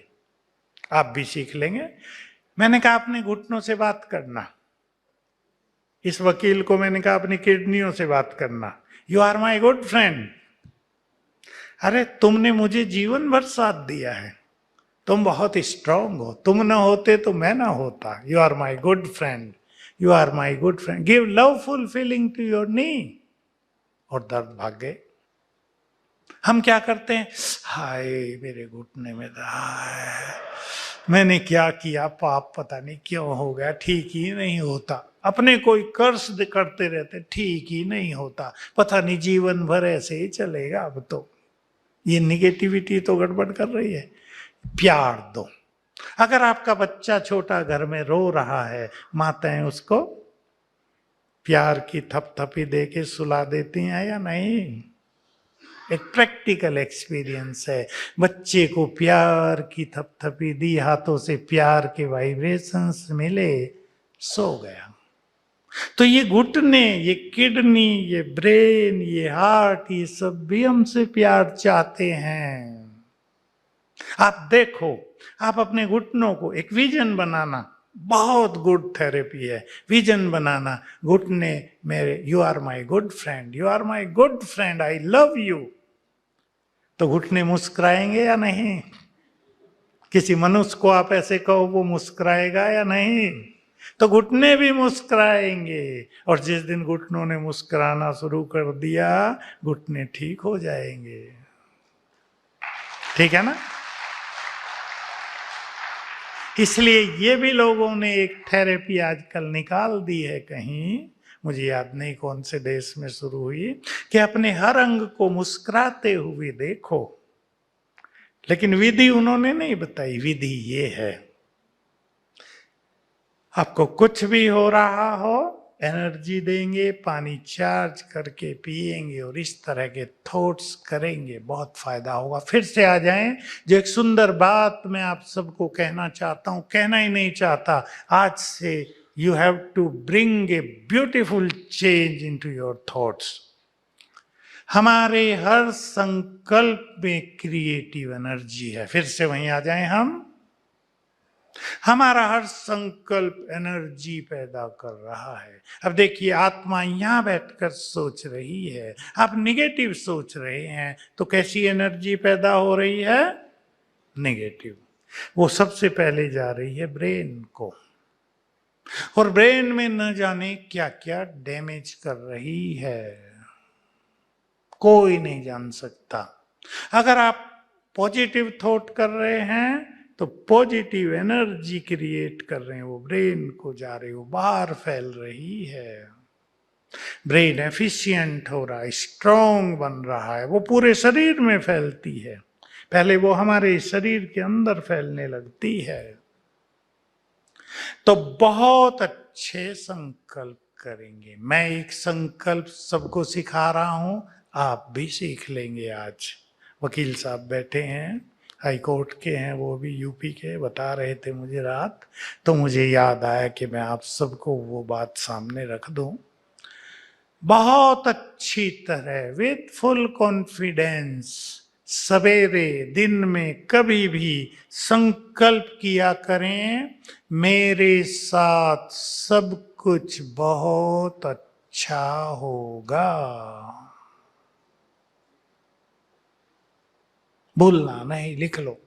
आप भी सीख लेंगे। मैंने कहा अपने घुटनों से बात करना। इस वकील को मैंने कहा अपनी किडनियों से बात करना। You are my good friend. अरे तुमने मुझे जीवन भर साथ दिया है, तुम बहुत स्ट्रांग हो, तुम ना होते तो मैं ना होता। You are my good friend, you are my good friend, give loveful feeling to your knee. और दर्द भाग गए। हम क्या करते हैं, हाय मेरे घुटने में दर्द, मैंने क्या किया पाप, पता नहीं क्यों हो गया, ठीक ही नहीं होता। अपने कोई कर्ज करते रहते, ठीक ही नहीं होता, पता नहीं जीवन भर ऐसे ही चलेगा। अब तो ये निगेटिविटी तो गड़बड़ कर रही है। प्यार दो, अगर आपका बच्चा छोटा घर में रो रहा है, माताएं उसको प्यार की थपथपी दे के सुला देती हैं या नहीं? एक प्रैक्टिकल एक्सपीरियंस है। बच्चे को प्यार की थपथपी दी, हाथों से प्यार के वाइब्रेशंस मिले, सो गया। तो ये घुटने, ये किडनी, ये ब्रेन, ये हार्ट, ये सब भी हमसे प्यार चाहते हैं। आप देखो, आप अपने घुटनों को एक विजन बनाना, बहुत गुड थेरेपी है। विजन बनाना, घुटने मेरे, you are my good friend, you are my good friend, I love you. तो घुटने मुस्कुराएंगे या नहीं? किसी मनुष्य को आप ऐसे कहो, वो मुस्कुराएगा या नहीं? तो घुटने भी मुस्कुराएंगे। और जिस दिन घुटनों ने मुस्कुराना शुरू कर दिया, घुटने ठीक हो जाएंगे। ठीक है ना? इसलिए ये भी लोगों ने एक थेरेपी आजकल निकाल दी है, कहीं मुझे याद नहीं कौन से देश में शुरू हुई, कि अपने हर अंग को मुस्कुराते हुए देखो। लेकिन विधि उन्होंने नहीं बताई। विधि ये है, आपको कुछ भी हो रहा हो, एनर्जी देंगे, पानी चार्ज करके पिएंगे और इस तरह के थॉट्स करेंगे, बहुत फायदा होगा। फिर से आ जाएं, जो एक सुंदर बात मैं आप सबको कहना चाहता हूं, कहना ही नहीं चाहता, आज से you have to bring a beautiful change into your thoughts. हमारे हर संकल्प में क्रिएटिव एनर्जी है। फिर से वहीं आ जाएं हम, हमारा हर संकल्प एनर्जी पैदा कर रहा है। अब देखिए, आत्मा यहां बैठकर सोच रही है, आप निगेटिव सोच रहे हैं, तो कैसी एनर्जी पैदा हो रही है? निगेटिव। वो सबसे पहले जा रही है ब्रेन को, और ब्रेन में न जाने क्या क्या डैमेज कर रही है, कोई नहीं जान सकता। अगर आप पॉजिटिव थॉट कर रहे हैं तो पॉजिटिव एनर्जी क्रिएट कर रहे हैं, वो ब्रेन को जा रही, वो बाहर फैल रही है। ब्रेन एफिशिएंट हो रहा है, स्ट्रांग बन रहा है, वो पूरे शरीर में फैलती है। पहले वो हमारे शरीर के अंदर फैलने लगती है। तो बहुत अच्छे संकल्प करेंगे। मैं एक संकल्प सबको सिखा रहा हूं, आप भी सीख लेंगे आज। वकील साहब बैठे हैं, हाई कोर्ट के हैं, वो भी यूपी के, बता रहे थे मुझे रात, तो मुझे याद आया कि मैं आप सबको वो बात सामने रख दूं। बहुत अच्छी तरह, विथ फुल कॉन्फिडेंस, सवेरे दिन में कभी भी संकल्प किया करें, मेरे साथ सब कुछ बहुत अच्छा होगा। भूलना नहीं, लिख लो।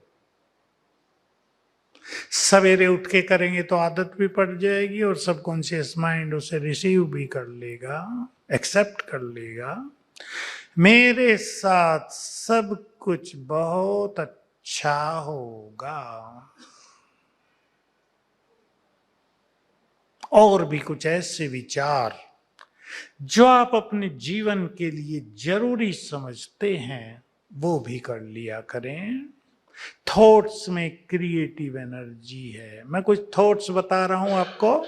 सवेरे उठ के करेंगे तो आदत भी पड़ जाएगी और सबकॉन्शियस माइंड उसे रिसीव भी कर लेगा, एक्सेप्ट कर लेगा। मेरे साथ सब कुछ बहुत अच्छा होगा। और भी कुछ ऐसे विचार जो आप अपने जीवन के लिए जरूरी समझते हैं, वो भी कर लिया करें। थॉट्स में क्रिएटिव एनर्जी है। मैं कुछ थॉट्स बता रहा हूं आपको।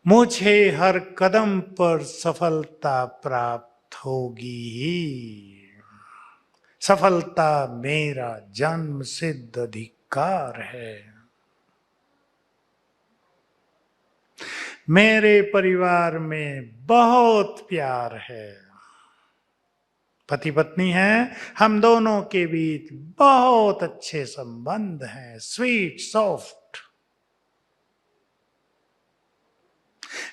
मुझे हर कदम पर सफलता प्राप्त होगी ही। सफलता मेरा जन्म सिद्ध अधिकार है। मेरे परिवार में बहुत प्यार है। पति पत्नी हैं, हम दोनों के बीच बहुत अच्छे संबंध हैं, स्वीट सॉफ्ट।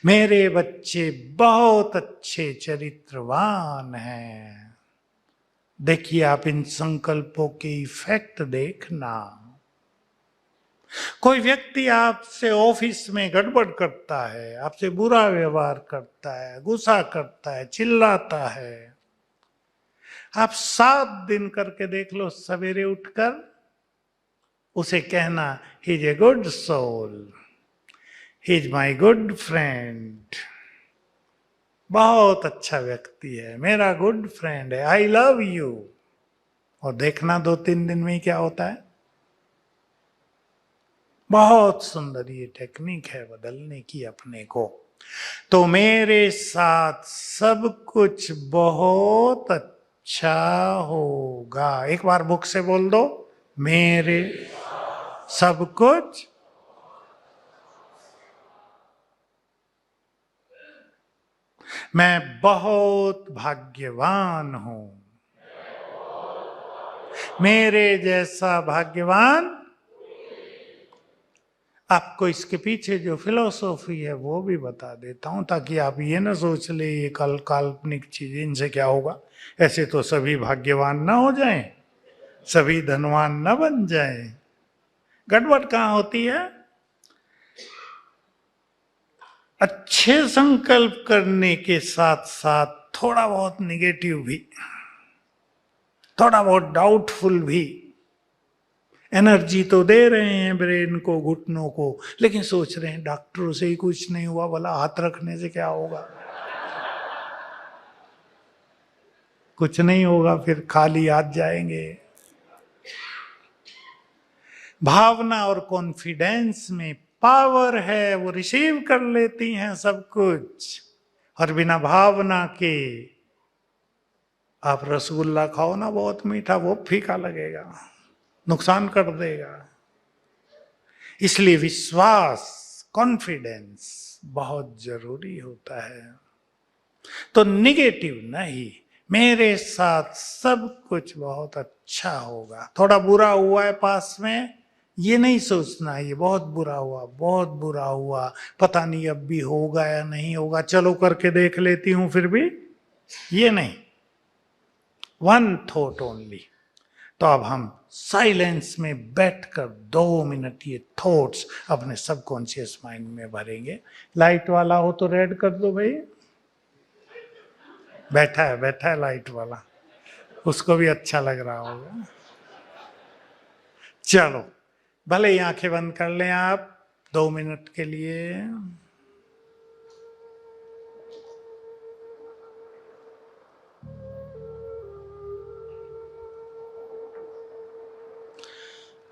मेरे बच्चे बहुत अच्छे चरित्रवान हैं। देखिए, आप इन संकल्पों के इफेक्ट देखना। कोई व्यक्ति आपसे ऑफिस में गड़बड़ करता है, आपसे बुरा व्यवहार करता है, गुस्सा करता है, चिल्लाता है, आप 7 दिन करके देख लो। सवेरे उठकर उसे कहना, he is a good soul, he is my good friend, बहुत अच्छा व्यक्ति है, मेरा गुड फ्रेंड है, आई लव यू। और देखना 2-3 दिन में ही क्या होता है। बहुत सुंदर ये टेक्निक है बदलने की अपने को। तो मेरे साथ सब कुछ बहुत अच्छा होगा। एक बार बुक से बोल दो, मेरे सब कुछ। मैं बहुत भाग्यवान हूं। मेरे जैसा भाग्यवान। आपको इसके पीछे जो फिलोसॉफी है वो भी बता देता हूं, ताकि आप ये ना सोच ले ये काल्पनिक चीज, इनसे क्या होगा। ऐसे तो सभी भाग्यवान ना हो जाएं, सभी धनवान ना बन जाएं। गड़बड़ कहां होती है? अच्छे संकल्प करने के साथ साथ थोड़ा बहुत निगेटिव भी, थोड़ा बहुत डाउटफुल भी। एनर्जी तो दे रहे हैं ब्रेन को, घुटनों को, लेकिन सोच रहे हैं डॉक्टरों से ही कुछ नहीं हुआ, भला हाथ रखने से क्या होगा। कुछ नहीं होगा, फिर खाली हाथ जाएंगे। भावना और कॉन्फिडेंस में पावर है, वो रिसीव कर लेती हैं सब कुछ। और बिना भावना के आप रसगुल्ला खाओ ना बहुत मीठा, वो फीका लगेगा, नुकसान कर देगा। इसलिए विश्वास, कॉन्फिडेंस बहुत जरूरी होता है। तो निगेटिव नहीं, मेरे साथ सब कुछ बहुत अच्छा होगा। थोड़ा बुरा हुआ है पास में, ये नहीं सोचना ये बहुत बुरा हुआ, बहुत बुरा हुआ, पता नहीं अब भी होगा या नहीं होगा, चलो करके देख लेती हूं फिर भी, ये नहीं। One thought only. तो अब हम साइलेंस में बैठकर 2 मिनट ये थॉट्स अपने सबकॉन्शियस माइंड में भरेंगे। लाइट वाला हो तो रेड कर दो भाई। बैठा है लाइट वाला, उसको भी अच्छा लग रहा होगा। चलो, भले ही आंखें बंद कर लें आप 2 मिनट के लिए।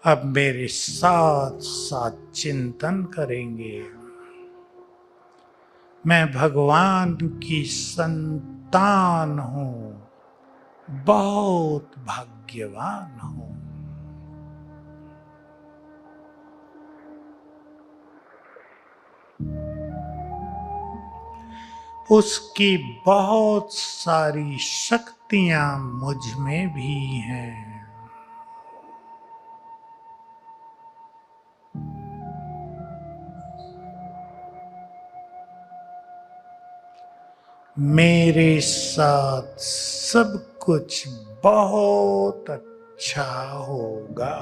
अब मेरे साथ साथ चिंतन करेंगे। मैं भगवान की संतान हूं, बहुत भाग्यवान हूं। उसकी बहुत सारी शक्तियां मुझ में भी हैं। मेरे साथ सब कुछ बहुत अच्छा होगा।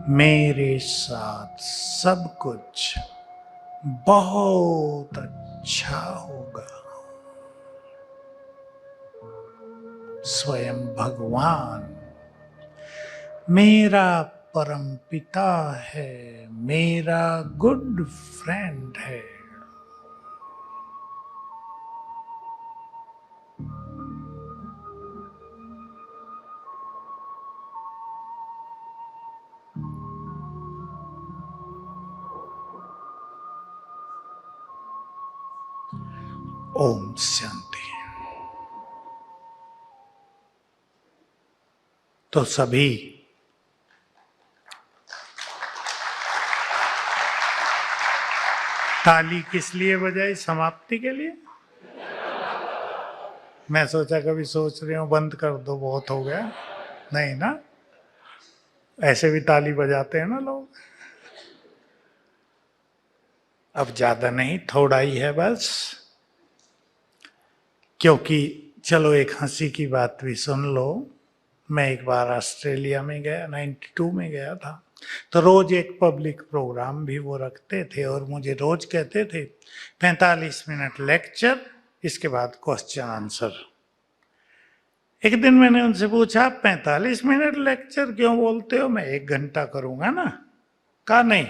मेरे साथ सब कुछ बहुत अच्छा होगा। स्वयं भगवान मेरा परम पिता है, मेरा गुड फ्रेंड है। ओम शांति। तो सभी ताली किस लिए बजाई? समाप्ति के लिए? मैं सोचा कभी सोच रहे हो बंद कर दो, बहुत हो गया। नहीं ना, ऐसे भी ताली बजाते हैं ना लोग। अब ज्यादा नहीं, थोड़ा ही है बस। क्योंकि चलो एक हंसी की बात भी सुन लो। मैं एक बार ऑस्ट्रेलिया में गया, 92 में गया था। तो रोज एक पब्लिक प्रोग्राम भी वो रखते थे और मुझे रोज कहते थे 45 मिनट लेक्चर, इसके बाद क्वेश्चन आंसर। एक दिन मैंने उनसे पूछा, आप 45 मिनट लेक्चर क्यों बोलते हो, मैं 1 घंटा करूंगा ना। कहा नहीं,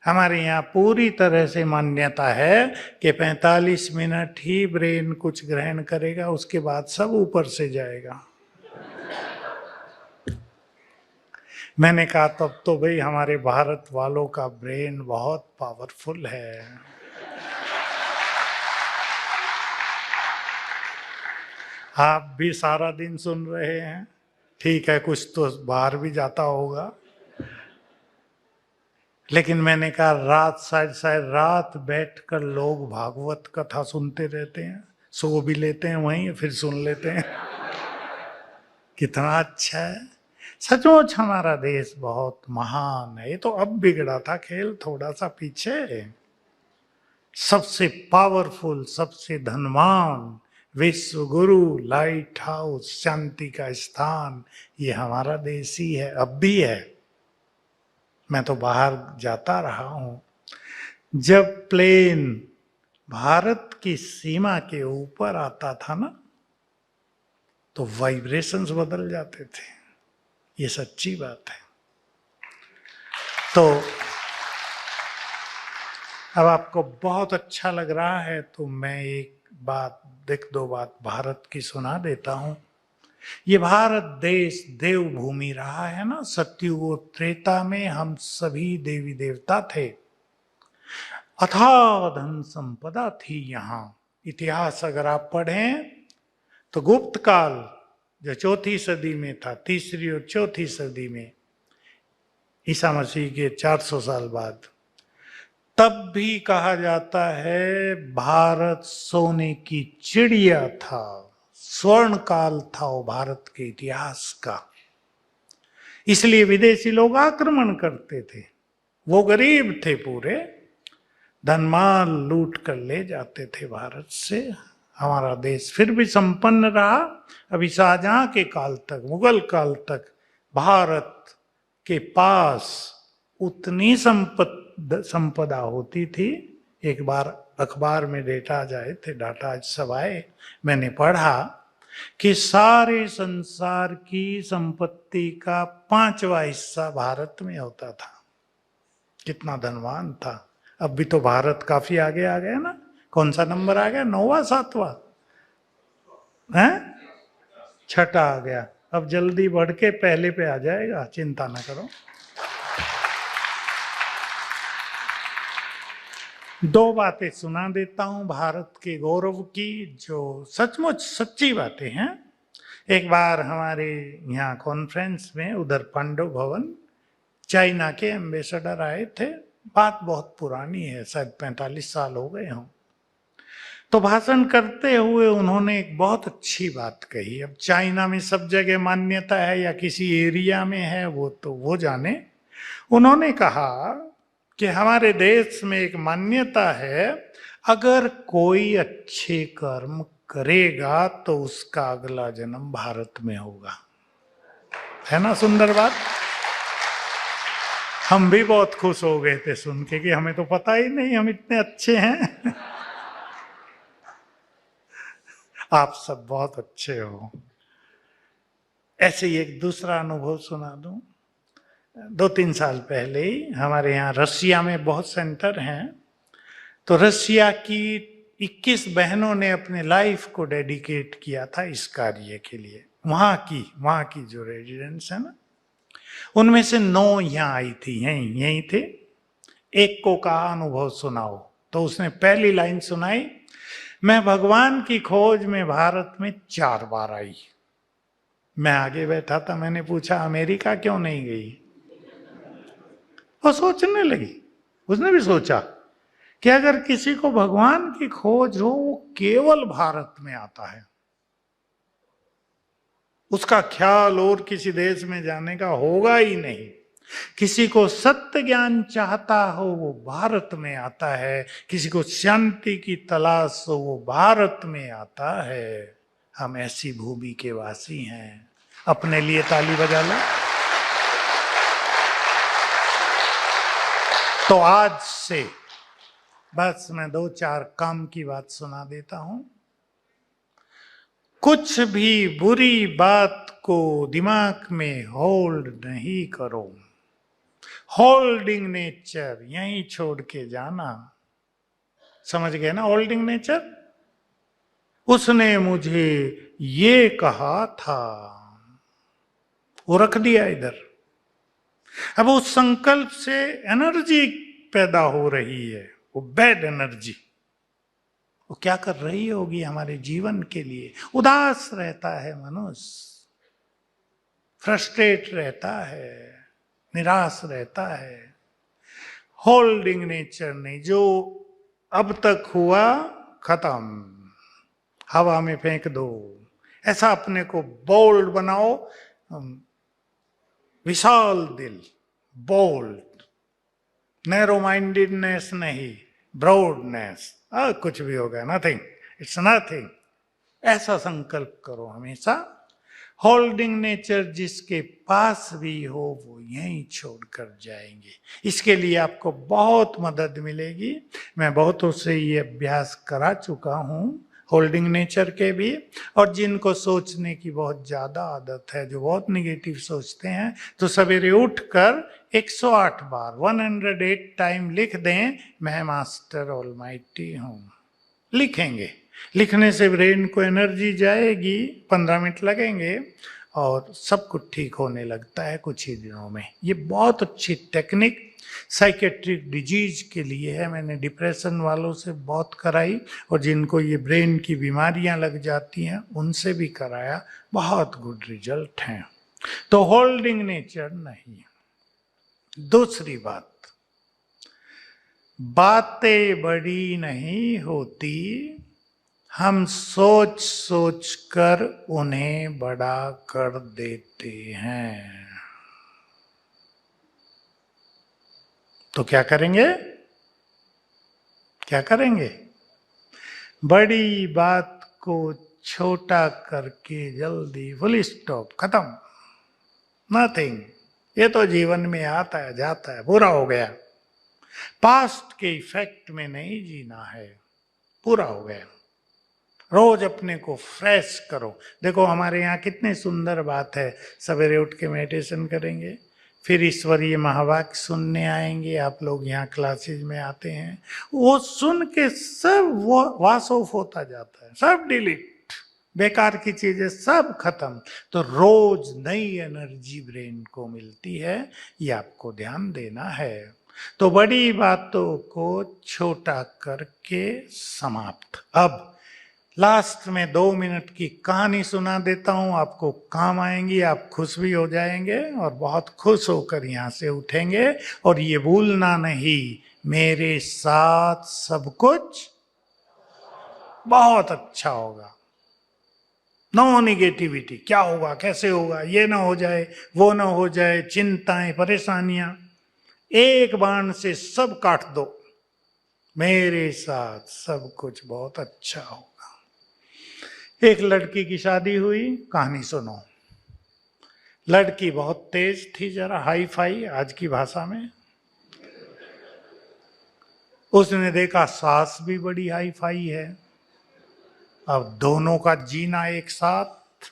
हमारे यहाँ पूरी तरह से मान्यता है कि 45 मिनट ही ब्रेन कुछ ग्रहण करेगा, उसके बाद सब ऊपर से जाएगा। मैंने कहा तब तो भाई हमारे भारत वालों का ब्रेन बहुत पावरफुल है। आप भी सारा दिन सुन रहे हैं, ठीक है, कुछ तो बाहर भी जाता होगा, लेकिन मैंने कहा रात शायद रात बैठकर लोग भागवत कथा सुनते रहते हैं, सो भी लेते हैं वहीं, फिर सुन लेते हैं। कितना अच्छा है। सचमुच हमारा देश बहुत महान है। ये तो अब बिगड़ा था खेल, थोड़ा सा पीछे। सबसे पावरफुल, सबसे धनवान, विश्व गुरु, लाइट हाउस, शांति का स्थान, ये हमारा देश ही है, अब भी है। मैं तो बाहर जाता रहा हूं, जब प्लेन भारत की सीमा के ऊपर आता था ना, तो वाइब्रेशंस बदल जाते थे। ये सच्ची बात है। तो अब आपको बहुत अच्छा लग रहा है तो मैं एक दो बात भारत की सुना देता हूं। ये भारत देश देवभूमि रहा है ना। सतयुग और त्रेता में हम सभी देवी देवता थे, अथाह धन संपदा थी यहाँ। इतिहास अगर आप पढ़ें तो गुप्त काल जो 4वीं सदी में था, 3री और 4थी सदी में, ईसा मसीह के 400 साल बाद, तब भी कहा जाता है भारत सोने की चिड़िया था, स्वर्ण काल था वो भारत के इतिहास का। इसलिए विदेशी लोग आक्रमण करते थे। वो गरीब थे पूरे, धनमाल लूट कर ले जाते थे भारत से। हमारा देश फिर भी संपन्न रहा। अभी शाहजहां के काल तक, मुगल काल तक भारत के पास उतनी संपदा होती थी। एक बार अखबार में डाटा आज सब आए, मैंने पढ़ा कि सारे संसार की संपत्ति का 5वां हिस्सा भारत में होता था। कितना धनवान था। अब भी तो भारत काफी आगे आ गया ना। कौन सा नंबर आ गया, 9वां 7वां है, 6ठा आ गया। अब जल्दी बढ़ के पहले पे आ जाएगा, चिंता ना करो। 2 बातें सुना देता हूं भारत के गौरव की, जो सचमुच सच्ची बातें हैं। एक बार हमारे यहाँ कॉन्फ्रेंस में, उधर पांडव भवन, चाइना के एम्बेसडर आए थे। बात बहुत पुरानी है, शायद 45 साल हो गए हों। तो भाषण करते हुए उन्होंने एक बहुत अच्छी बात कही। अब चाइना में सब जगह मान्यता है या किसी एरिया में है, वो तो वो जाने। उन्होंने कहा कि हमारे देश में एक मान्यता है, अगर कोई अच्छे कर्म करेगा तो उसका अगला जन्म भारत में होगा। है ना सुंदर बात। हम भी बहुत खुश हो गए थे सुन के कि हमें तो पता ही नहीं, हम इतने अच्छे हैं। आप सब बहुत अच्छे हो। ऐसे ही एक दूसरा अनुभव सुना दूं। 2-3 साल पहले ही हमारे यहाँ रसिया में बहुत सेंटर हैं, तो रसिया की 21 बहनों ने अपने लाइफ को डेडिकेट किया था इस कार्य के लिए। वहां की जो रेजिडेंट्स है ना, उनमें से 9 यहाँ आई थी, यहीं थे। एक को कहा अनुभव सुनाओ, तो उसने पहली लाइन सुनाई, मैं भगवान की खोज में भारत में 4 बार आई। मैं आगे बैठा था, मैंने पूछा अमेरिका क्यों नहीं गई। वो सोचने लगी, उसने भी सोचा कि अगर किसी को भगवान की खोज हो, वो केवल भारत में आता है। उसका ख्याल और किसी देश में जाने का होगा ही नहीं। किसी को सत्य ज्ञान चाहता हो, वो भारत में आता है। किसी को शांति की तलाश हो, वो भारत में आता है। हम ऐसी भूमि के वासी हैं। अपने लिए ताली बजा लो। तो आज से बस मैं 2-4 काम की बात सुना देता हूं। कुछ भी बुरी बात को दिमाग में होल्ड नहीं करो। होल्डिंग नेचर यहीं छोड़ के जाना। समझ गए ना होल्डिंग नेचर? उसने मुझे ये कहा था, वो रख दिया इधर। अब उस संकल्प से एनर्जी पैदा हो रही है, वो बैड एनर्जी, वो क्या कर रही होगी हमारे जीवन के लिए? उदास रहता है मनुष्य, फ्रस्ट्रेट रहता है, निराश रहता है। होल्डिंग नेचर नहीं, जो अब तक हुआ खत्म, हवा में फेंक दो। ऐसा अपने को बोल्ड बनाओ, विशाल दिल, बोल्ड, नैरो माइंडेडनेस नहीं, ब्रॉडनेस। कुछ भी होगा, नथिंग, इट्स नथिंग, ऐसा संकल्प करो हमेशा। होल्डिंग नेचर जिसके पास भी हो वो यहीं छोड़कर जाएंगे। इसके लिए आपको बहुत मदद मिलेगी। मैं बहुतों से ये अभ्यास करा चुका हूँ होल्डिंग नेचर के भी। और जिनको सोचने की बहुत ज़्यादा आदत है, जो बहुत निगेटिव सोचते हैं, तो सवेरे उठकर 108 बार 108 टाइम लिख दें, मैं मास्टर ऑलमाइटी हूँ। लिखेंगे, लिखने से ब्रेन को एनर्जी जाएगी, 15 मिनट लगेंगे और सब कुछ ठीक होने लगता है कुछ ही दिनों में। ये बहुत अच्छी टेक्निक साइकेट्रिक डिजीज के लिए है। मैंने डिप्रेशन वालों से बहुत कराई और जिनको ये ब्रेन की बीमारियां लग जाती हैं उनसे भी कराया, बहुत गुड रिजल्ट हैं। तो होल्डिंग नेचर नहीं। दूसरी बात, बातें बड़ी नहीं होती, हम सोच सोच कर उन्हें बड़ा कर देते हैं। तो क्या करेंगे? क्या करेंगे? बड़ी बात को छोटा करके जल्दी फुल स्टॉप, खत्म, नथिंग। ये तो जीवन में आता है जाता है, पूरा हो गया। पास्ट के इफेक्ट में नहीं जीना है, पूरा हो गया। रोज अपने को फ्रेश करो। देखो हमारे यहाँ कितनी सुंदर बात है, सवेरे उठ के मेडिटेशन करेंगे, फिर ईश्वरीय महावाक्य सुनने आएंगे। आप लोग यहाँ क्लासेज में आते हैं, वो सुन के सब वो वाश ऑफ होता जाता है, सब डिलीट, बेकार की चीजें सब खत्म। तो रोज नई एनर्जी ब्रेन को मिलती है, ये आपको ध्यान देना है। तो बड़ी बातों को छोटा करके समाप्त। अब लास्ट में 2 मिनट की कहानी सुना देता हूं, आपको काम आएंगी, आप खुश भी हो जाएंगे और बहुत खुश होकर यहां से उठेंगे। और ये भूलना नहीं, मेरे साथ सब कुछ बहुत अच्छा होगा। नो निगेटिविटी, क्या होगा, कैसे होगा, ये ना हो जाए, वो ना हो जाए, चिंताएं, परेशानियां, एक बाण से सब काट दो। मेरे साथ सब कुछ बहुत अच्छा होगा। एक लड़की की शादी हुई, कहानी सुनो। लड़की बहुत तेज थी, जरा हाई फाई आज की भाषा में। उसने देखा सास भी बड़ी हाई फाई है, अब दोनों का जीना एक साथ।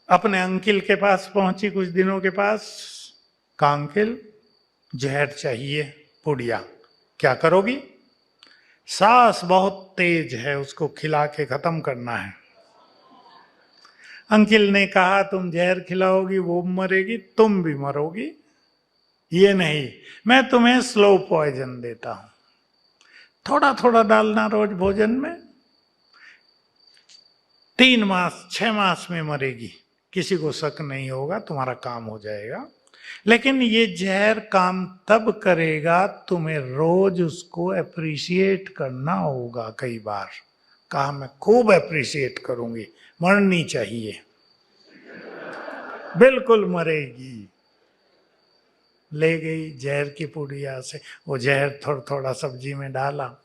अपने अंकिल के पास पहुंची कुछ दिनों के पास, कहा अंकिल जहर चाहिए, पुड़िया, क्या करोगी? सास बहुत तेज है, उसको खिला के खत्म करना है। अंकिल ने कहा तुम जहर खिलाओगी वो मरेगी, तुम भी मरोगी। ये नहीं, मैं तुम्हें स्लो पॉइजन देता हूं, थोड़ा थोड़ा डालना रोज भोजन में, 3 मास 6 मास में मरेगी, किसी को शक नहीं होगा, तुम्हारा काम हो जाएगा। लेकिन ये जहर काम तब करेगा, तुम्हें रोज उसको अप्रिशिएट करना होगा। कई बार कहा मैं खूब अप्रिशिएट करूंगी, मरनी चाहिए, बिल्कुल मरेगी। ले गई जहर की पुड़िया से, वो जहर थोड़ा थोड़ा सब्जी में डाला।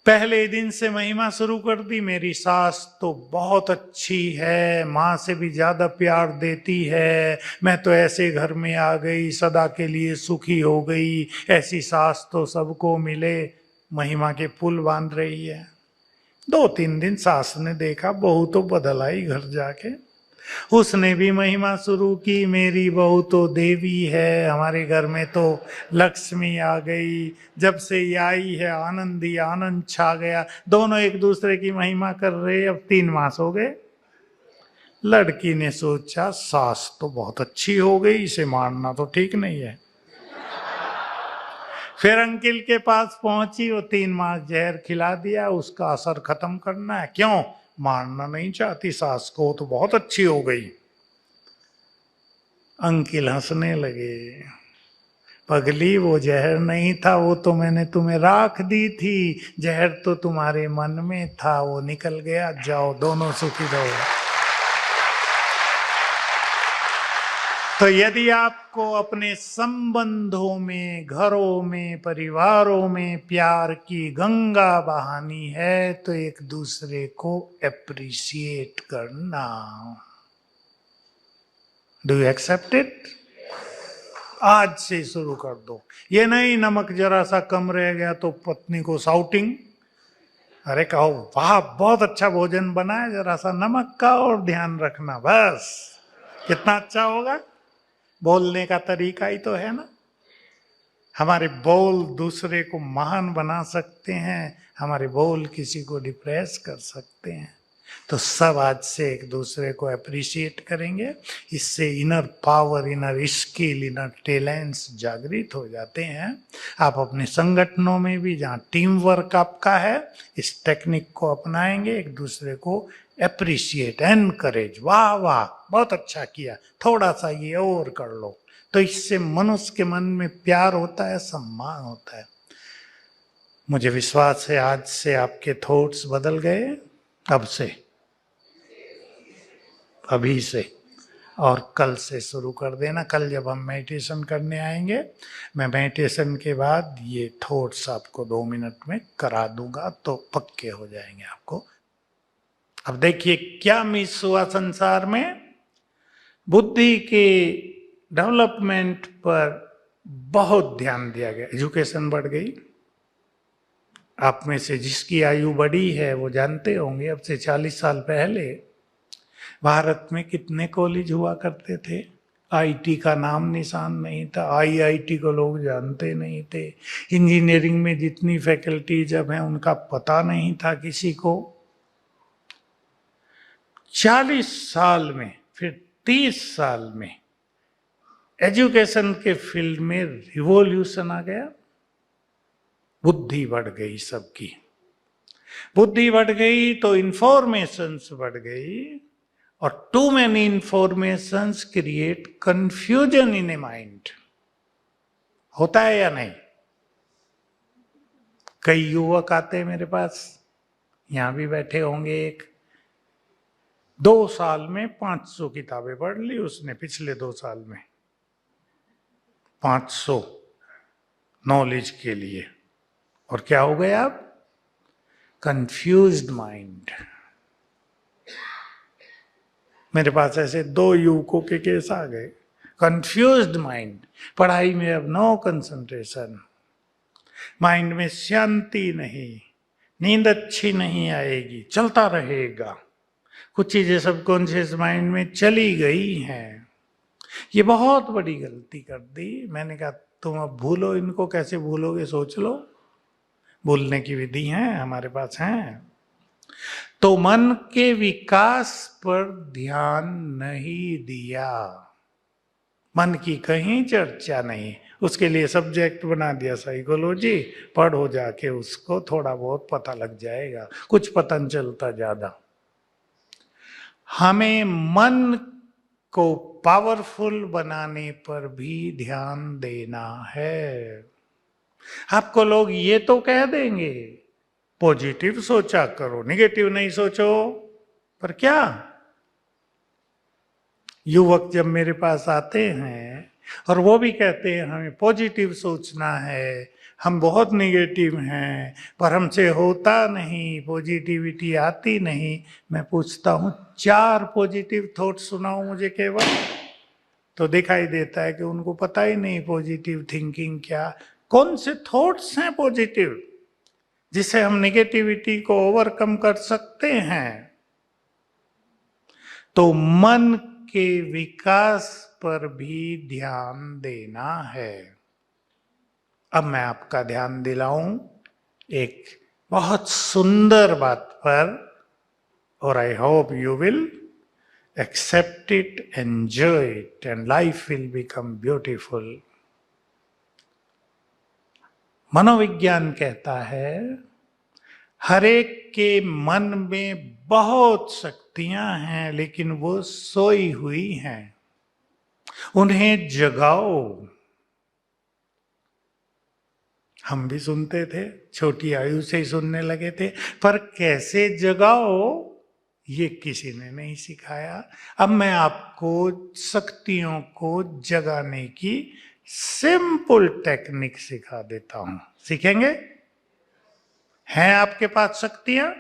पहले दिन से महिमा शुरू कर दी, मेरी सास तो बहुत अच्छी है, माँ से भी ज्यादा प्यार देती है, मैं तो ऐसे घर में आ गई, सदा के लिए सुखी हो गई, ऐसी सास तो सबको मिले। महिमा के पुल बांध रही है। 2-3 दिन सास ने देखा बहू तो बदल आई घर जाके, उसने भी महिमा शुरू की, मेरी बहू तो देवी है, हमारे घर में तो लक्ष्मी आ गई, जब से ये आई है आनंद ही आनंद छा गया। दोनों एक दूसरे की महिमा कर रहे। अब 3 मास हो गए। लड़की ने सोचा सास तो बहुत अच्छी हो गई, इसे मारना तो ठीक नहीं है। फिर अंकिल के पास पहुंची, वो 3 मास जहर खिला दिया, उसका असर खत्म करना है। क्यों? मारना नहीं चाहती सास को, तो बहुत अच्छी हो गई। अंकिल हंसने लगे, पगली वो जहर नहीं था, वो तो मैंने तुम्हें राख दी थी, जहर तो तुम्हारे मन में था, वो निकल गया, जाओ दोनों सुखी रहो। तो यदि आपको अपने संबंधों में, घरों में, परिवारों में प्यार की गंगा बहानी है तो एक दूसरे को एप्रिशिएट करना। Do you accept it? आज से शुरू कर दो। ये नहीं नमक जरा सा कम रह गया तो पत्नी को शाउटिंग, अरे कहो वाह बहुत अच्छा भोजन बना है, जरा सा नमक का और ध्यान रखना, बस कितना अच्छा होगा। बोलने का तरीका ही तो है ना। हमारे बोल दूसरे को महान बना सकते हैं, हमारे बोल किसी को डिप्रेस कर सकते हैं। तो सब आज से एक दूसरे को अप्रिशिएट करेंगे। इससे inner power, inner skill, inner talents जागृत हो जाते हैं। आप अपने संगठनों में भी जहाँ टीम वर्क आपका है, इस टेक्निक को अपनाएंगे, एक दूसरे को अप्रिशिएट, एनकरेज, वाह वाह बहुत अच्छा किया, थोड़ा सा ये और कर लो। तो इससे मनुष्य के मन में प्यार होता है, सम्मान होता है। मुझे विश्वास है आज से आपके थॉट्स बदल गए। अब से, अभी से, और कल से शुरू कर देना। कल जब हम मेडिटेशन करने आएंगे, मैं मेडिटेशन के बाद ये थॉट्स आपको 2 मिनट में करा दूंगा, तो पक्के हो जाएंगे आपको। अब देखिए क्या मिस हुआ संसार में। बुद्धि के डेवलपमेंट पर बहुत ध्यान दिया गया, एजुकेशन बढ़ गई। आप में से जिसकी आयु बड़ी है वो जानते होंगे, अब से 40 साल पहले भारत में कितने कॉलेज हुआ करते थे। आईटी का नाम निशान नहीं था, आईआईटी को लोग जानते नहीं थे। इंजीनियरिंग में जितनी फैकल्टीज अब हैं उनका पता नहीं था किसी को। 40 साल में, फिर 30 साल में एजुकेशन के फील्ड में रिवॉल्यूशन आ गया। बुद्धि बढ़ गई सबकी, बुद्धि बढ़ गई तो इंफॉर्मेशंस बढ़ गई, और too many informations create confusion in a mind. होता है या नहीं? कई युवक आते हैं मेरे पास, यहां भी बैठे होंगे, एक 2 साल में 500 किताबें पढ़ ली उसने, पिछले 2 साल में 500 नॉलेज के लिए। और क्या हो गया अब? Confused mind. मेरे पास ऐसे 2 युवकों के केस आ गए। कंफ्यूज्ड माइंड, पढ़ाई में अब नो कंसंट्रेशन, माइंड में शांति नहीं, नींद अच्छी नहीं आएगी, चलता रहेगा। कुछ चीजें सबकॉन्शियस माइंड में चली गई हैं। ये बहुत बड़ी गलती कर दी। मैंने कहा तुम अब भूलो इनको, कैसे भूलोगे सोच लो, भूलने की विधि है हमारे पास है। तो मन के विकास पर ध्यान नहीं दिया, मन की कहीं चर्चा नहीं। उसके लिए सब्जेक्ट बना दिया साइकोलॉजी, पढ़ो जाके उसको, थोड़ा बहुत पता लग जाएगा, कुछ पता नहीं चलता ज्यादा। हमें मन को पावरफुल बनाने पर भी ध्यान देना है। आपको लोग ये तो कह देंगे पॉजिटिव सोचा करो, नेगेटिव नहीं सोचो, पर क्या? युवक जब मेरे पास आते हैं और वो भी कहते हैं हमें पॉजिटिव सोचना है, हम बहुत नेगेटिव हैं, पर हमसे होता नहीं, पॉजिटिविटी आती नहीं। मैं पूछता हूँ 4 पॉजिटिव थॉट सुनाओ मुझे केवल, तो दिखाई देता है कि उनको पता ही नहीं पॉजिटिव थिंकिंग क्या। कौन से थॉट्स हैं पॉजिटिव? जिससे हम निगेटिविटी को ओवरकम कर सकते हैं। तो मन के विकास पर भी ध्यान देना है। अब मैं आपका ध्यान दिलाऊं एक बहुत सुंदर बात पर, और I hope you will accept it, enjoy it, and life will become beautiful. मनोविज्ञान कहता है हर एक के मन में बहुत शक्तियां हैं, लेकिन वो सोई हुई हैं। उन्हें जगाओ। हम भी सुनते थे, छोटी आयु से ही सुनने लगे थे, पर कैसे जगाओ ये किसी ने नहीं सिखाया। अब मैं आपको शक्तियों को जगाने की सिंपल टेक्निक सिखा देता हूं। सीखेंगे? हैं आपके पास शक्तियां?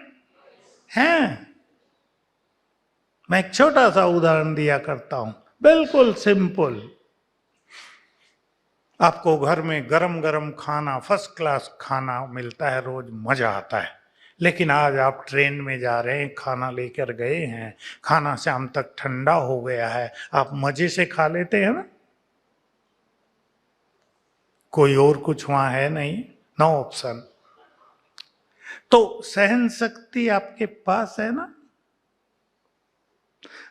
हैं। मैं एक छोटा सा उदाहरण दिया करता हूं, बिल्कुल सिंपल। आपको घर में गरम गरम खाना, फर्स्ट क्लास खाना मिलता है रोज, मजा आता है। लेकिन आज आप ट्रेन में जा रहे हैं, खाना लेकर गए हैं, खाना शाम तक ठंडा हो गया है, आप मजे से खा लेते हैं ना? कोई और कुछ वहां है नहीं, नो ऑप्शन। तो सहन शक्ति आपके पास है ना?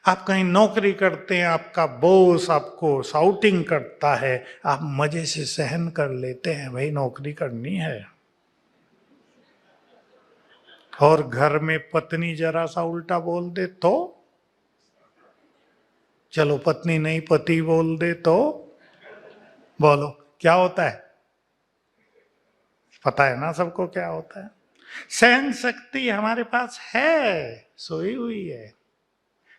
आप कहीं नौकरी करते हैं, आपका बॉस आपको शाउटिंग करता है, आप मजे से सहन कर लेते हैं, भाई नौकरी करनी है। और घर में पत्नी जरा सा उल्टा बोल दे तो, चलो पत्नी नहीं पति बोल दे तो, बोलो क्या होता है? पता है ना सबको क्या होता है। सहन शक्ति हमारे पास है, सोई हुई है,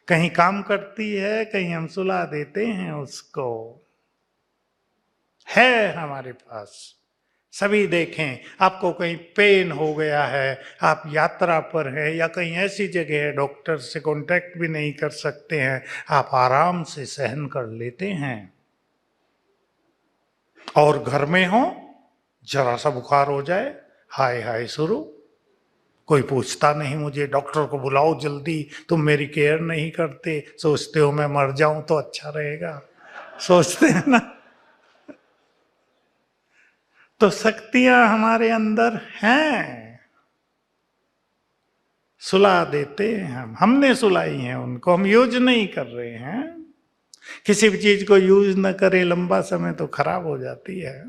कहीं काम करती है, कहीं हम सुला देते हैं उसको, है हमारे पास। सभी देखें, आपको कहीं पेन हो गया है, आप यात्रा पर हैं या कहीं ऐसी जगह है डॉक्टर से कांटेक्ट भी नहीं कर सकते हैं, आप आराम से सहन कर लेते हैं। और घर में हो, जरा सा बुखार हो जाए, हाय हाय शुरू, कोई पूछता नहीं मुझे, डॉक्टर को बुलाओ जल्दी, तुम मेरी केयर नहीं करते, सोचते हो मैं मर जाऊं तो अच्छा रहेगा, सोचते हैं ना? तो शक्तियां हमारे अंदर हैं, सुला देते हैं हमने सुलाई हैं उनको, हम यूज नहीं कर रहे हैं। किसी भी चीज को यूज न करें लंबा समय तो खराब हो जाती है।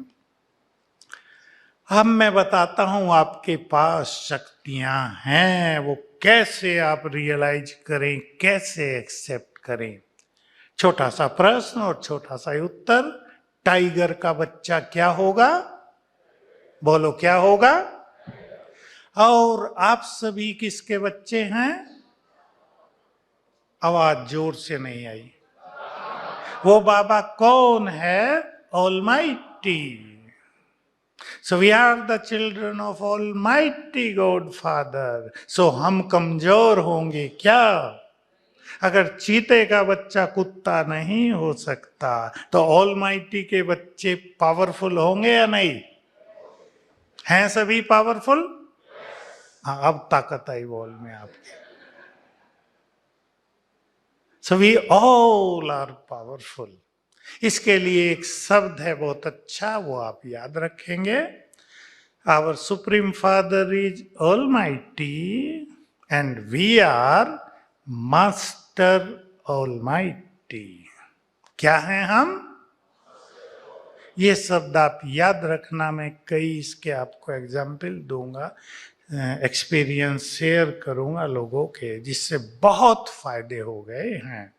अब मैं बताता हूं आपके पास शक्तियां हैं, वो कैसे आप रियलाइज करें, कैसे एक्सेप्ट करें। छोटा सा प्रश्न और छोटा सा उत्तर। टाइगर का बच्चा क्या होगा? बोलो क्या होगा? और आप सभी किसके बच्चे हैं? आवाज जोर से नहीं आई। वो बाबा कौन है? Almighty. So we are the children of Almighty God Father. So हम कमजोर होंगे क्या? अगर चीते का बच्चा कुत्ता नहीं हो सकता, तो ऑलमाइटी के बच्चे पावरफुल होंगे या नहीं? हैं सभी पावरफुल? हाँ, अब ताकत आई बॉल में आपके। So we all are powerful. इसके लिए एक शब्द है बहुत अच्छा, वो आप याद रखेंगे। Our Supreme Father is Almighty and we are Master Almighty. क्या हैं हम? ये शब्द आप याद रखना। मैं कई इसके आपको एग्जाम्पल दूंगा, एक्सपीरियंस शेयर करूंगा लोगों के, जिससे बहुत फायदे हो गए हैं।